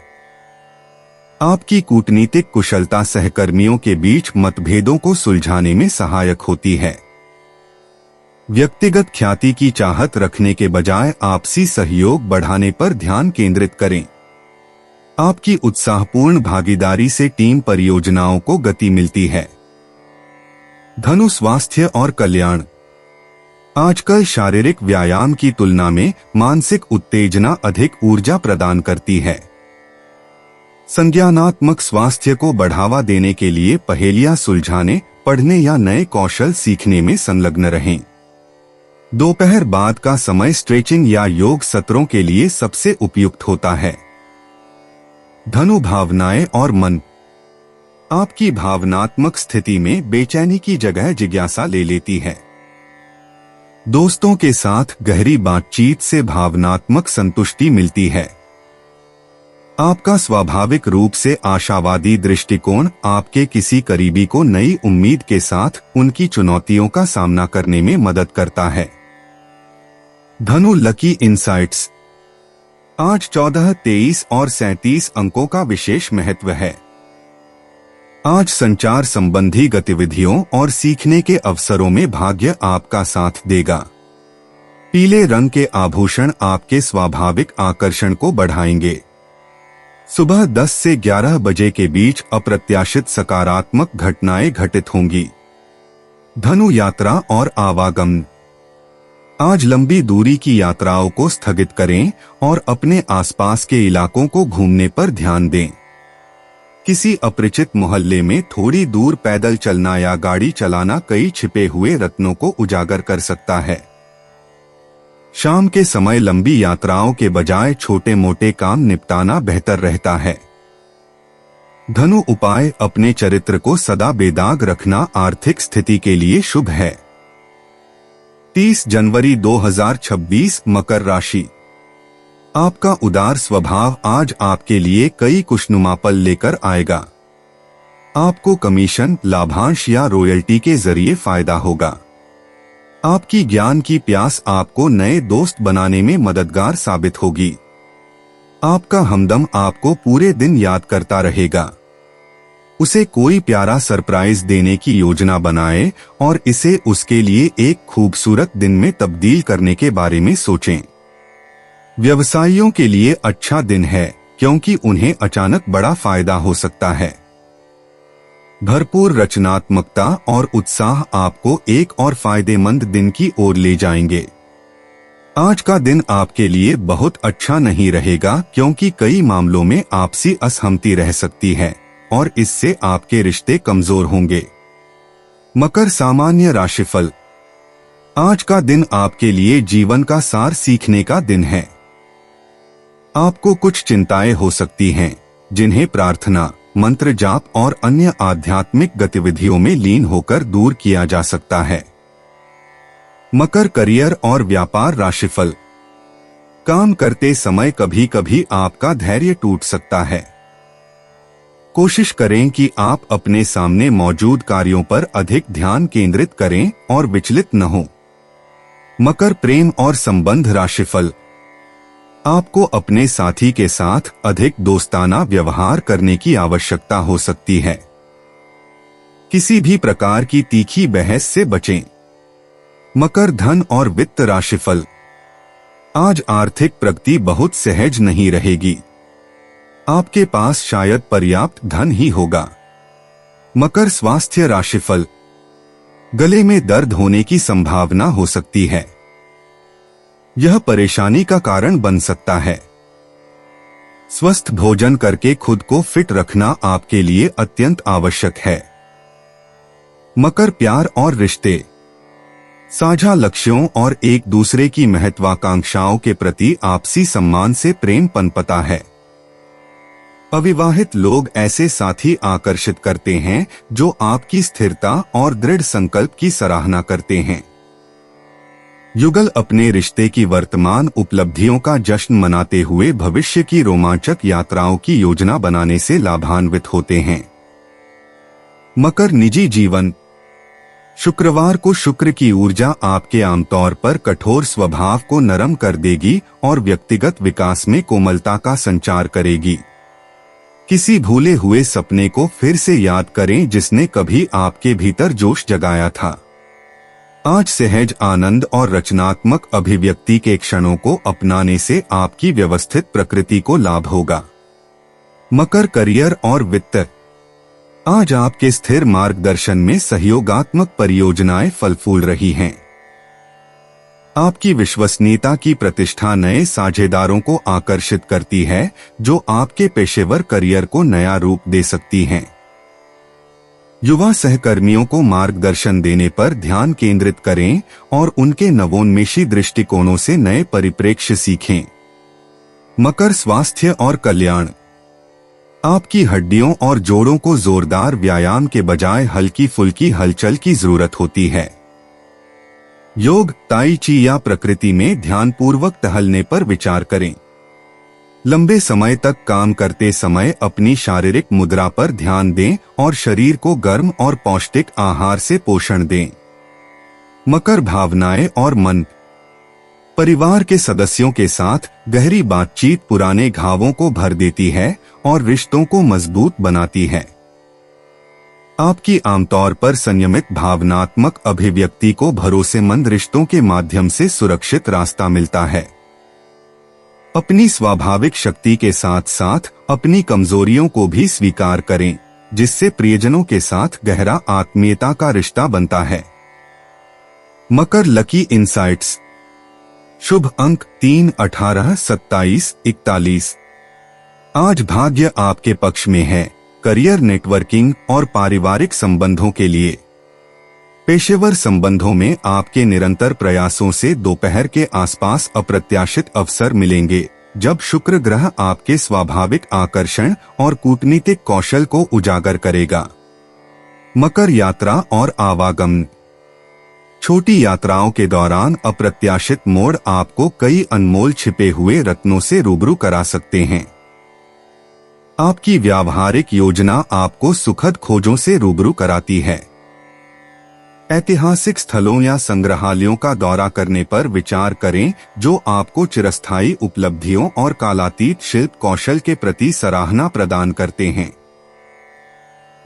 आपकी कूटनीतिक कुशलता सहकर्मियों के बीच मतभेदों को सुलझाने में सहायक होती है। व्यक्तिगत ख्याति की चाहत रखने के बजाय आपसी सहयोग बढ़ाने पर ध्यान केंद्रित करें। आपकी उत्साहपूर्ण भागीदारी से टीम परियोजनाओं को गति मिलती है। धनु स्वास्थ्य और कल्याण। आजकल शारीरिक व्यायाम की तुलना में मानसिक उत्तेजना अधिक ऊर्जा प्रदान करती है। संज्ञानात्मक स्वास्थ्य को बढ़ावा देने के लिए पहेलियां सुलझाने, पढ़ने या नए कौशल सीखने में संलग्न रहें। दोपहर बाद का समय स्ट्रेचिंग या योग सत्रों के लिए सबसे उपयुक्त होता है। धनु भावनाएं और मन। आपकी भावनात्मक स्थिति में बेचैनी की जगह जिज्ञासा ले लेती है। दोस्तों के साथ गहरी बातचीत से भावनात्मक संतुष्टि मिलती है। आपका स्वाभाविक रूप से आशावादी दृष्टिकोण आपके किसी करीबी को नई उम्मीद के साथ उनकी चुनौतियों का सामना करने में मदद करता है। धनु लकी इनसाइट्स। आज 14, 23 और 37 अंकों का विशेष महत्व है। आज संचार संबंधी गतिविधियों और सीखने के अवसरों में भाग्य आपका साथ देगा। पीले रंग के आभूषण आपके स्वाभाविक आकर्षण को बढ़ाएंगे। सुबह 10 से 11 बजे के बीच अप्रत्याशित सकारात्मक घटनाएं घटित होंगी। धनु यात्रा और आवागमन। आज लंबी दूरी की यात्राओं को स्थगित करें और अपने आसपास के इलाकों को घूमने पर ध्यान दें। किसी अपरिचित मोहल्ले में थोड़ी दूर पैदल चलना या गाड़ी चलाना कई छिपे हुए रत्नों को उजागर कर सकता है। शाम के समय लंबी यात्राओं के बजाय छोटे मोटे काम निपटाना बेहतर रहता है। धनु उपाय। अपने चरित्र को सदा बेदाग रखना आर्थिक स्थिति के लिए शुभ है। 30 जनवरी 2026 मकर राशि। आपका उदार स्वभाव आज आपके लिए कई खुशनुमा पल लेकर आएगा। आपको कमीशन, लाभांश या रॉयल्टी के जरिए फायदा होगा। आपकी ज्ञान की प्यास आपको नए दोस्त बनाने में मददगार साबित होगी। आपका हमदम आपको पूरे दिन याद करता रहेगा। उसे कोई प्यारा सरप्राइज देने की योजना बनाएं और इसे उसके लिए एक खूबसूरत दिन में तब्दील करने के बारे में सोचें। व्यवसायियों के लिए अच्छा दिन है क्योंकि उन्हें अचानक बड़ा फायदा हो सकता है। भरपूर रचनात्मकता और उत्साह आपको एक और फायदेमंद दिन की ओर ले जाएंगे। आज का दिन आपके लिए बहुत अच्छा नहीं रहेगा क्योंकि कई मामलों में आपसी असहमति रह सकती है और इससे आपके रिश्ते कमजोर होंगे। मकर सामान्य राशिफल। आज का दिन आपके लिए जीवन का सार सीखने का दिन है। आपको कुछ चिंताएं हो सकती हैं जिन्हें प्रार्थना, मंत्र जाप और अन्य आध्यात्मिक गतिविधियों में लीन होकर दूर किया जा सकता है। मकर करियर और व्यापार राशिफल। काम करते समय कभी कभी आपका धैर्य टूट सकता है। कोशिश करें कि आप अपने सामने मौजूद कार्यों पर अधिक ध्यान केंद्रित करें और विचलित न हो। मकर प्रेम और संबंध राशिफल। आपको अपने साथी के साथ अधिक दोस्ताना व्यवहार करने की आवश्यकता हो सकती है। किसी भी प्रकार की तीखी बहस से बचें। मकर धन और वित्त राशिफल। आज आर्थिक प्रगति बहुत सहज नहीं रहेगी। आपके पास शायद पर्याप्त धन ही होगा। मकर स्वास्थ्य राशिफल। गले में दर्द होने की संभावना हो सकती है। यह परेशानी का कारण बन सकता है। स्वस्थ भोजन करके खुद को फिट रखना आपके लिए अत्यंत आवश्यक है। मकर प्यार और रिश्ते। साझा लक्ष्यों और एक दूसरे की महत्वाकांक्षाओं के प्रति आपसी सम्मान से प्रेम पनपता है। अविवाहित लोग ऐसे साथी आकर्षित करते हैं जो आपकी स्थिरता और दृढ़ संकल्प की सराहना करते हैं। युगल अपने रिश्ते की वर्तमान उपलब्धियों का जश्न मनाते हुए भविष्य की रोमांचक यात्राओं की योजना बनाने से लाभान्वित होते हैं। मकर निजी जीवन। शुक्रवार को शुक्र की ऊर्जा आपके आमतौर पर कठोर स्वभाव को नरम कर देगी और व्यक्तिगत विकास में कोमलता का संचार करेगी। किसी भूले हुए सपने को फिर से याद करें जिसने कभी आपके भीतर जोश जगाया था। आज सहज आनंद और रचनात्मक अभिव्यक्ति के क्षणों को अपनाने से आपकी व्यवस्थित प्रकृति को लाभ होगा। मकर करियर और वित्त। आज आपके स्थिर मार्गदर्शन में सहयोगात्मक परियोजनाएं फल फूल रही हैं। आपकी विश्वसनीयता की प्रतिष्ठा नए साझेदारों को आकर्षित करती है जो आपके पेशेवर करियर को नया रूप दे सकती हैं। युवा सहकर्मियों को मार्गदर्शन देने पर ध्यान केंद्रित करें और उनके नवोन्मेषी दृष्टिकोणों से नए परिप्रेक्ष्य सीखें। मकर स्वास्थ्य और कल्याण। आपकी हड्डियों और जोड़ों को जोरदार व्यायाम के बजाय हल्की फुल्की हलचल की जरूरत होती है। योग, ताई ची या प्रकृति में ध्यानपूर्वक टहलने पर विचार करें। लंबे समय तक काम करते समय अपनी शारीरिक मुद्रा पर ध्यान दें और शरीर को गर्म और पौष्टिक आहार से पोषण दें। मकर, भावनाएं और मन। परिवार के सदस्यों के साथ गहरी बातचीत पुराने घावों को भर देती है और रिश्तों को मजबूत बनाती है। आपकी आमतौर पर संयमित भावनात्मक अभिव्यक्ति को भरोसेमंद रिश्तों के माध्यम से सुरक्षित रास्ता मिलता है। अपनी स्वाभाविक शक्ति के साथ साथ अपनी कमजोरियों को भी स्वीकार करें, जिससे प्रियजनों के साथ गहरा आत्मीयता का रिश्ता बनता है। मकर, लकी इंसाइट्स। शुभ अंक 3, 18, 27, 41। आज भाग्य आपके पक्ष में है। करियर, नेटवर्किंग और पारिवारिक संबंधों के लिए। पेशेवर संबंधों में आपके निरंतर प्रयासों से दोपहर के आसपास अप्रत्याशित अवसर मिलेंगे, जब शुक्र ग्रह आपके स्वाभाविक आकर्षण और कूटनीतिक कौशल को उजागर करेगा। मकर, यात्रा और आवागमन। छोटी यात्राओं के दौरान अप्रत्याशित मोड़ आपको कई अनमोल छिपे हुए रत्नों से रूबरू करा सकते हैं। आपकी व्यावहारिक योजना आपको सुखद खोजों से रूबरू कराती है। ऐतिहासिक स्थलों या संग्रहालयों का दौरा करने पर विचार करें, जो आपको चिरस्थायी उपलब्धियों और कालातीत शिल्प कौशल के प्रति सराहना प्रदान करते हैं।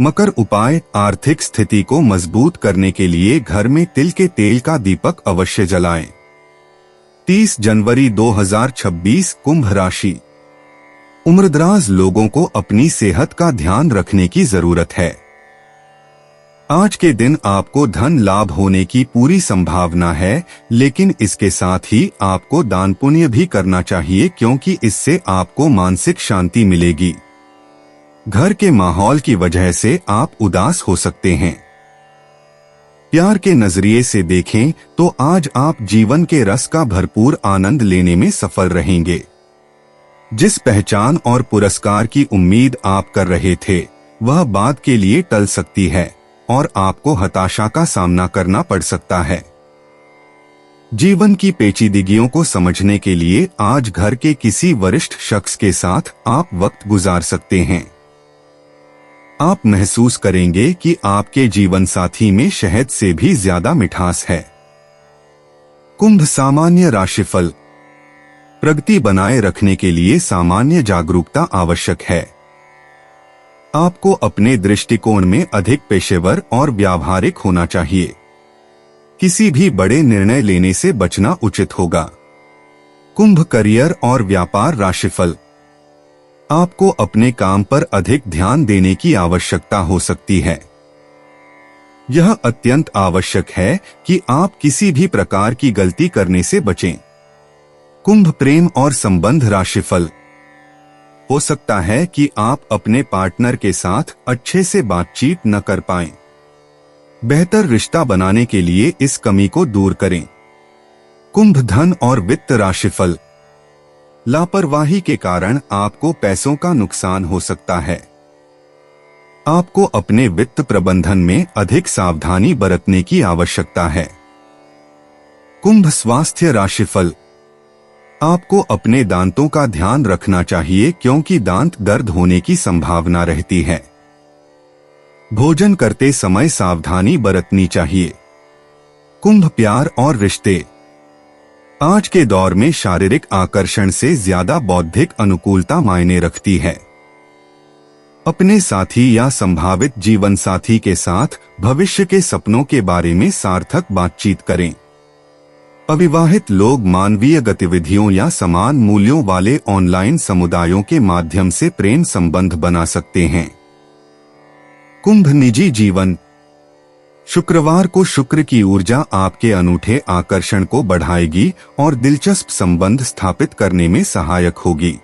मकर, उपाय। आर्थिक स्थिति को मजबूत करने के लिए घर में तिल के तेल का दीपक अवश्य जलाएं। 30 जनवरी 2026। कुंभ राशि। उम्रदराज लोगों को अपनी सेहत का ध्यान रखने की जरूरत है। आज के दिन आपको धन लाभ होने की पूरी संभावना है, लेकिन इसके साथ ही आपको दान पुण्य भी करना चाहिए, क्योंकि इससे आपको मानसिक शांति मिलेगी। घर के माहौल की वजह से आप उदास हो सकते हैं। प्यार के नजरिए से देखें तो आज आप जीवन के रस का भरपूर आनंद लेने में सफल रहेंगे। जिस पहचान और पुरस्कार की उम्मीद आप कर रहे थे, वह बाद के लिए टल सकती है और आपको हताशा का सामना करना पड़ सकता है। जीवन की पेचीदगियों को समझने के लिए आज घर के किसी वरिष्ठ शख्स के साथ आप वक्त गुजार सकते हैं। आप महसूस करेंगे कि आपके जीवन साथी में शहद से भी ज्यादा मिठास है। कुंभ, सामान्य राशिफल। प्रगति बनाए रखने के लिए सामान्य जागरूकता आवश्यक है। आपको अपने दृष्टिकोण में अधिक पेशेवर और व्यावहारिक होना चाहिए। किसी भी बड़े निर्णय लेने से बचना उचित होगा। कुंभ, करियर और व्यापार राशिफल। आपको अपने काम पर अधिक ध्यान देने की आवश्यकता हो सकती है। यह अत्यंत आवश्यक है कि आप किसी भी प्रकार की गलती करने से बचें। कुंभ, प्रेम और संबंध राशिफल। हो सकता है कि आप अपने पार्टनर के साथ अच्छे से बातचीत न कर पाएं। बेहतर रिश्ता बनाने के लिए इस कमी को दूर करें। कुंभ, धन और वित्त राशिफल। लापरवाही के कारण आपको पैसों का नुकसान हो सकता है। आपको अपने वित्त प्रबंधन में अधिक सावधानी बरतने की आवश्यकता है। कुंभ, स्वास्थ्य राशिफल। आपको अपने दांतों का ध्यान रखना चाहिए, क्योंकि दांत दर्द होने की संभावना रहती है। भोजन करते समय सावधानी बरतनी चाहिए। कुंभ, प्यार और रिश्ते। आज के दौर में शारीरिक आकर्षण से ज्यादा बौद्धिक अनुकूलता मायने रखती है। अपने साथी या संभावित जीवन साथी के साथ भविष्य के सपनों के बारे में सार्थक बातचीत करें। अविवाहित लोग मानवीय गतिविधियों या समान मूल्यों वाले ऑनलाइन समुदायों के माध्यम से प्रेम संबंध बना सकते हैं। कुंभ, निजी जीवन। शुक्रवार को शुक्र की ऊर्जा आपके अनूठे आकर्षण को बढ़ाएगी और दिलचस्प संबंध स्थापित करने में सहायक होगी।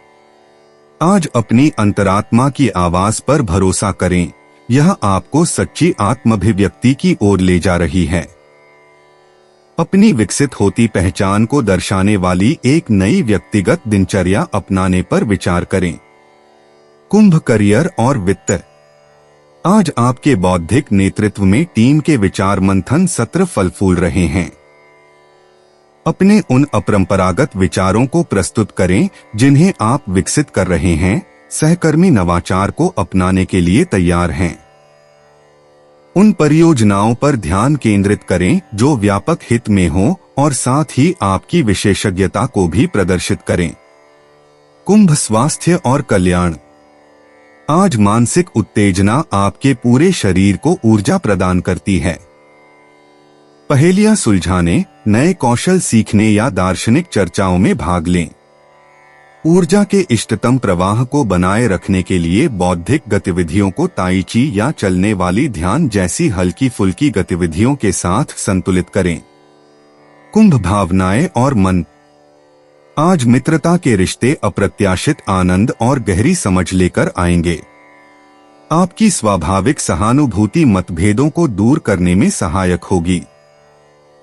आज अपनी अंतरात्मा की आवाज पर भरोसा करें, यह आपको सच्ची आत्माभिव्यक्ति की ओर ले जा रही है। अपनी विकसित होती पहचान को दर्शाने वाली एक नई व्यक्तिगत दिनचर्या अपनाने पर विचार करें। कुंभ, करियर और वित्त। आज आपके बौद्धिक नेतृत्व में टीम के विचार मंथन सत्र फल फूल रहे हैं। अपने उन अपरंपरागत विचारों को प्रस्तुत करें जिन्हें आप विकसित कर रहे हैं। सहकर्मी नवाचार को अपनाने के लिए तैयार हैं। उन परियोजनाओं पर ध्यान केंद्रित करें जो व्यापक हित में हो और साथ ही आपकी विशेषज्ञता को भी प्रदर्शित करें। कुंभ, स्वास्थ्य और कल्याण। आज मानसिक उत्तेजना आपके पूरे शरीर को ऊर्जा प्रदान करती है। पहेलियां सुलझाने, नए कौशल सीखने या दार्शनिक चर्चाओं में भाग लें। ऊर्जा के इष्टतम प्रवाह को बनाए रखने के लिए बौद्धिक गतिविधियों को ताई ची या चलने वाली ध्यान जैसी हल्की फुल्की गतिविधियों के साथ संतुलित करें। कुंभ, भावनाएं और मन। आज मित्रता के रिश्ते अप्रत्याशित आनंद और गहरी समझ लेकर आएंगे। आपकी स्वाभाविक सहानुभूति मतभेदों को दूर करने में सहायक होगी।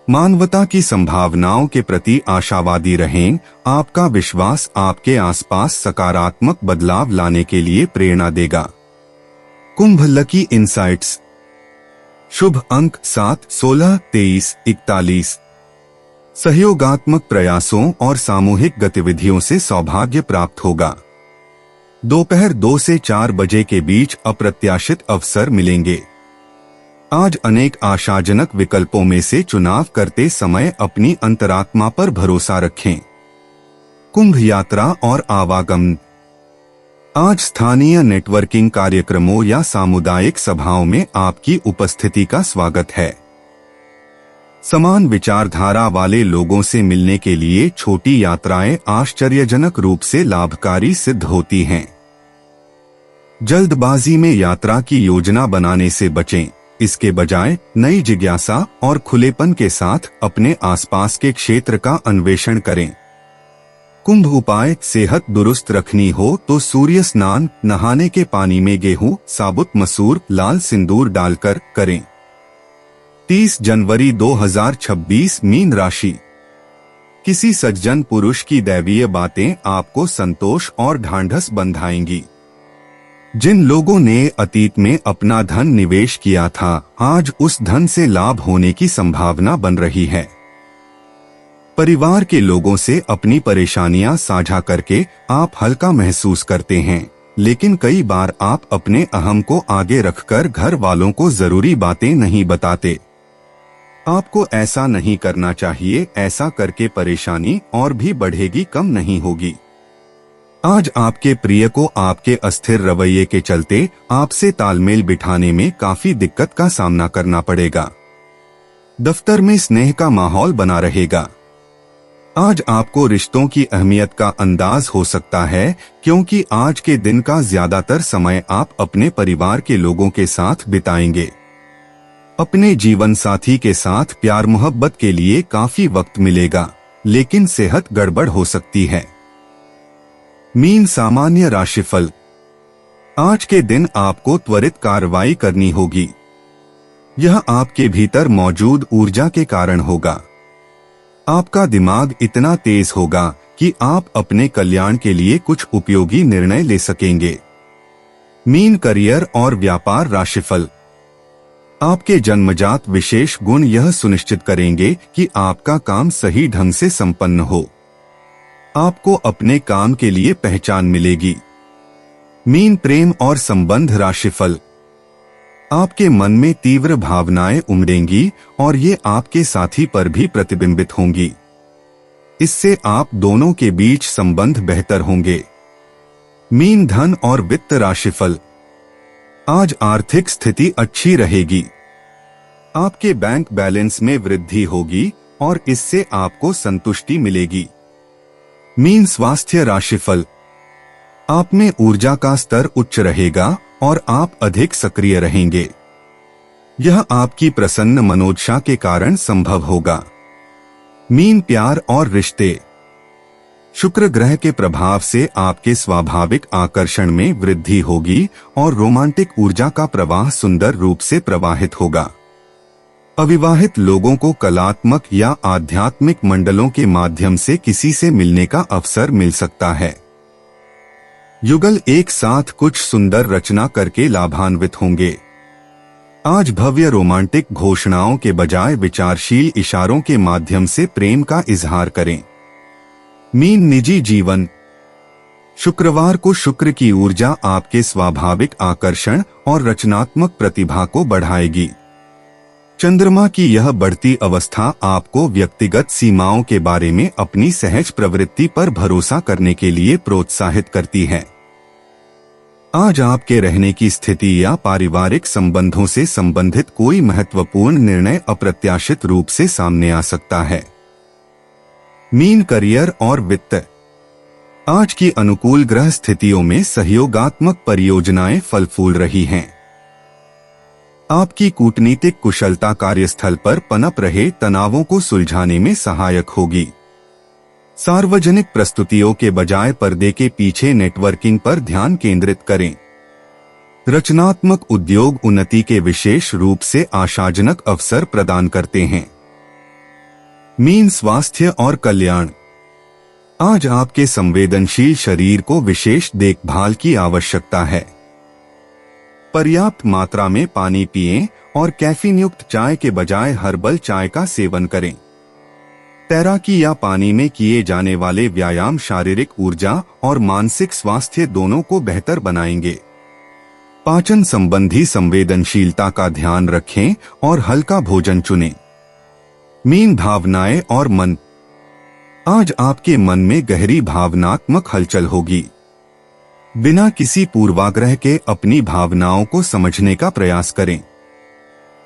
मानवता की संभावनाओं के प्रति आशावादी रहें। आपका विश्वास आपके आसपास सकारात्मक बदलाव लाने के लिए प्रेरणा देगा। कुंभ, लकी इंसाइट्स। शुभ अंक 7, 16, 23, 41। सहयोगात्मक प्रयासों और सामूहिक गतिविधियों से सौभाग्य प्राप्त होगा। दोपहर 2 से 4 बजे के बीच अप्रत्याशित अवसर मिलेंगे। आज अनेक आशाजनक विकल्पों में से चुनाव करते समय अपनी अंतरात्मा पर भरोसा रखें। कुंभ, यात्रा और आवागमन। आज स्थानीय नेटवर्किंग कार्यक्रमों या सामुदायिक सभाओं में आपकी उपस्थिति का स्वागत है। समान विचारधारा वाले लोगों से मिलने के लिए छोटी यात्राएं आश्चर्यजनक रूप से लाभकारी सिद्ध होती हैं। जल्दबाजी में यात्रा की योजना बनाने से बचें। इसके बजाय नई जिज्ञासा और खुलेपन के साथ अपने आसपास के क्षेत्र का अन्वेषण करें। कुंभ, उपाय। सेहत दुरुस्त रखनी हो तो सूर्य स्नान, नहाने के पानी में गेहूं, साबुत मसूर, लाल सिंदूर डालकर करें। 30 जनवरी 2026, मीन राशि। किसी सज्जन पुरुष की दैवीय बातें आपको संतोष और ढांढस बंधाएंगी। जिन लोगों ने अतीत में अपना धन निवेश किया था, आज उस धन से लाभ होने की संभावना बन रही है। परिवार के लोगों से अपनी परेशानियां साझा करके आप हल्का महसूस करते हैं, लेकिन कई बार आप अपने अहम को आगे रखकर घर वालों को जरूरी बातें नहीं बताते। आपको ऐसा नहीं करना चाहिए। ऐसा करके परेशानी और भी बढ़ेगी, कम नहीं होगी। आज आपके प्रिय को आपके अस्थिर रवैये के चलते आपसे तालमेल बिठाने में काफी दिक्कत का सामना करना पड़ेगा। दफ्तर में स्नेह का माहौल बना रहेगा। आज आपको रिश्तों की अहमियत का अंदाज हो सकता है, क्योंकि आज के दिन का ज्यादातर समय आप अपने परिवार के लोगों के साथ बिताएंगे। अपने जीवन साथी के साथ प्यार मोहब्बत के लिए काफी वक्त मिलेगा, लेकिन सेहत गड़बड़ हो सकती है। मीन, सामान्य राशिफल। आज के दिन आपको त्वरित कार्रवाई करनी होगी। यह आपके भीतर मौजूद ऊर्जा के कारण होगा। आपका दिमाग इतना तेज होगा कि आप अपने कल्याण के लिए कुछ उपयोगी निर्णय ले सकेंगे। मीन, करियर और व्यापार राशिफल। आपके जन्मजात विशेष गुण यह सुनिश्चित करेंगे कि आपका काम सही ढंग से संपन्न हो। आपको अपने काम के लिए पहचान मिलेगी। मीन, प्रेम और संबंध राशिफल। आपके मन में तीव्र भावनाएं उमड़ेंगी और ये आपके साथी पर भी प्रतिबिंबित होंगी। इससे आप दोनों के बीच संबंध बेहतर होंगे। मीन, धन और वित्त राशिफल। आज आर्थिक स्थिति अच्छी रहेगी। आपके बैंक बैलेंस में वृद्धि होगी और इससे आपको संतुष्टि मिलेगी। मीन, स्वास्थ्य राशिफल। आप में ऊर्जा का स्तर उच्च रहेगा और आप अधिक सक्रिय रहेंगे। यह आपकी प्रसन्न मनोदशा के कारण संभव होगा। मीन, प्यार और रिश्ते। शुक्र ग्रह के प्रभाव से आपके स्वाभाविक आकर्षण में वृद्धि होगी और रोमांटिक ऊर्जा का प्रवाह सुंदर रूप से प्रवाहित होगा। अविवाहित लोगों को कलात्मक या आध्यात्मिक मंडलों के माध्यम से किसी से मिलने का अवसर मिल सकता है। युगल एक साथ कुछ सुंदर रचना करके लाभान्वित होंगे। आज भव्य रोमांटिक घोषणाओं के बजाय विचारशील इशारों के माध्यम से प्रेम का इजहार करें। मीन निजी जीवन। शुक्रवार को शुक्र की ऊर्जा आपके स्वाभाविक आकर्षण और रचनात्मक प्रतिभा को बढ़ाएगी। चंद्रमा की यह बढ़ती अवस्था आपको व्यक्तिगत सीमाओं के बारे में अपनी सहज प्रवृत्ति पर भरोसा करने के लिए प्रोत्साहित करती है। आज आपके रहने की स्थिति या पारिवारिक संबंधों से संबंधित कोई महत्वपूर्ण निर्णय अप्रत्याशित रूप से सामने आ सकता है। मीन करियर और वित्त। आज की अनुकूल ग्रह स्थितियों में सहयोगात्मक परियोजनाएं फल फूल रही हैं। आपकी कूटनीतिक कुशलता कार्यस्थल पर पनप रहे तनावों को सुलझाने में सहायक होगी। सार्वजनिक प्रस्तुतियों के बजाय पर्दे के पीछे नेटवर्किंग पर ध्यान केंद्रित करें। रचनात्मक उद्योग उन्नति के विशेष रूप से आशाजनक अवसर प्रदान करते हैं। मीन स्वास्थ्य और कल्याण। आज आपके संवेदनशील शरीर को विशेष देखभाल की आवश्यकता है। पर्याप्त मात्रा में पानी पिएं और कैफीन युक्त चाय के बजाय हर्बल चाय का सेवन करें। तैराकी या पानी में किए जाने वाले व्यायाम शारीरिक ऊर्जा और मानसिक स्वास्थ्य दोनों को बेहतर बनाएंगे। पाचन संबंधी संवेदनशीलता का ध्यान रखें और हल्का भोजन चुनें। मीन भावनाएं और मन। आज आपके मन में गहरी भावनात्मक हलचल होगी। बिना किसी पूर्वाग्रह के अपनी भावनाओं को समझने का प्रयास करें।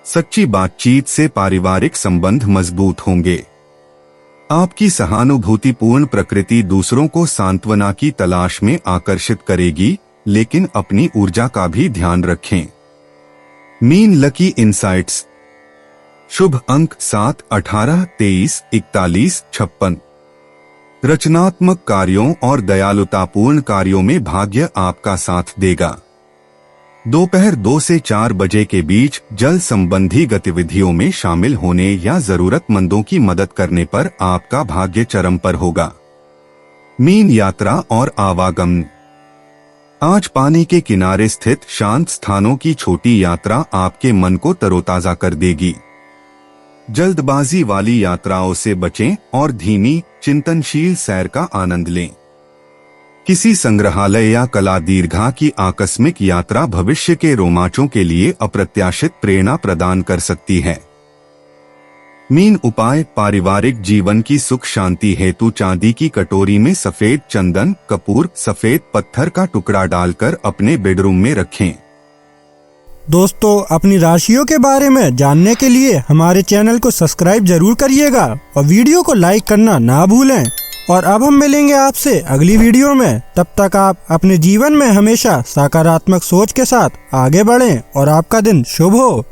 सच्ची बातचीत से पारिवारिक संबंध मजबूत होंगे। आपकी सहानुभूतिपूर्ण प्रकृति दूसरों को सांत्वना की तलाश में आकर्षित करेगी, लेकिन अपनी ऊर्जा का भी ध्यान रखें। Mean lucky insights. शुभ अंक 7, 18, 23, 41, 56। रचनात्मक कार्यों और दयालुतापूर्ण कार्यों में भाग्य आपका साथ देगा। दोपहर 2 से 4 बजे के बीच जल संबंधी गतिविधियों में शामिल होने या जरूरतमंदों की मदद करने पर आपका भाग्य चरम पर होगा। मीन यात्रा और आवागमन। आज पानी के किनारे स्थित शांत स्थानों की छोटी यात्रा आपके मन को तरोताजा कर देगी। जल्दबाजी वाली यात्राओं से बचें और धीमी चिंतनशील सैर का आनंद लें। किसी संग्रहालय या कला दीर्घा की आकस्मिक यात्रा भविष्य के रोमांचों के लिए अप्रत्याशित प्रेरणा प्रदान कर सकती है। मीन उपाय। पारिवारिक जीवन की सुख शांति हेतु चांदी की कटोरी में सफेद चंदन, कपूर, सफेद पत्थर का टुकड़ा डालकर अपने बेडरूम में रखें। दोस्तों, अपनी राशियों के बारे में जानने के लिए हमारे चैनल को सब्सक्राइब जरूर करिएगा और वीडियो को लाइक करना ना भूलें। और अब हम मिलेंगे आपसे अगली वीडियो में। तब तक आप अपने जीवन में हमेशा सकारात्मक सोच के साथ आगे बढ़ें और आपका दिन शुभ हो।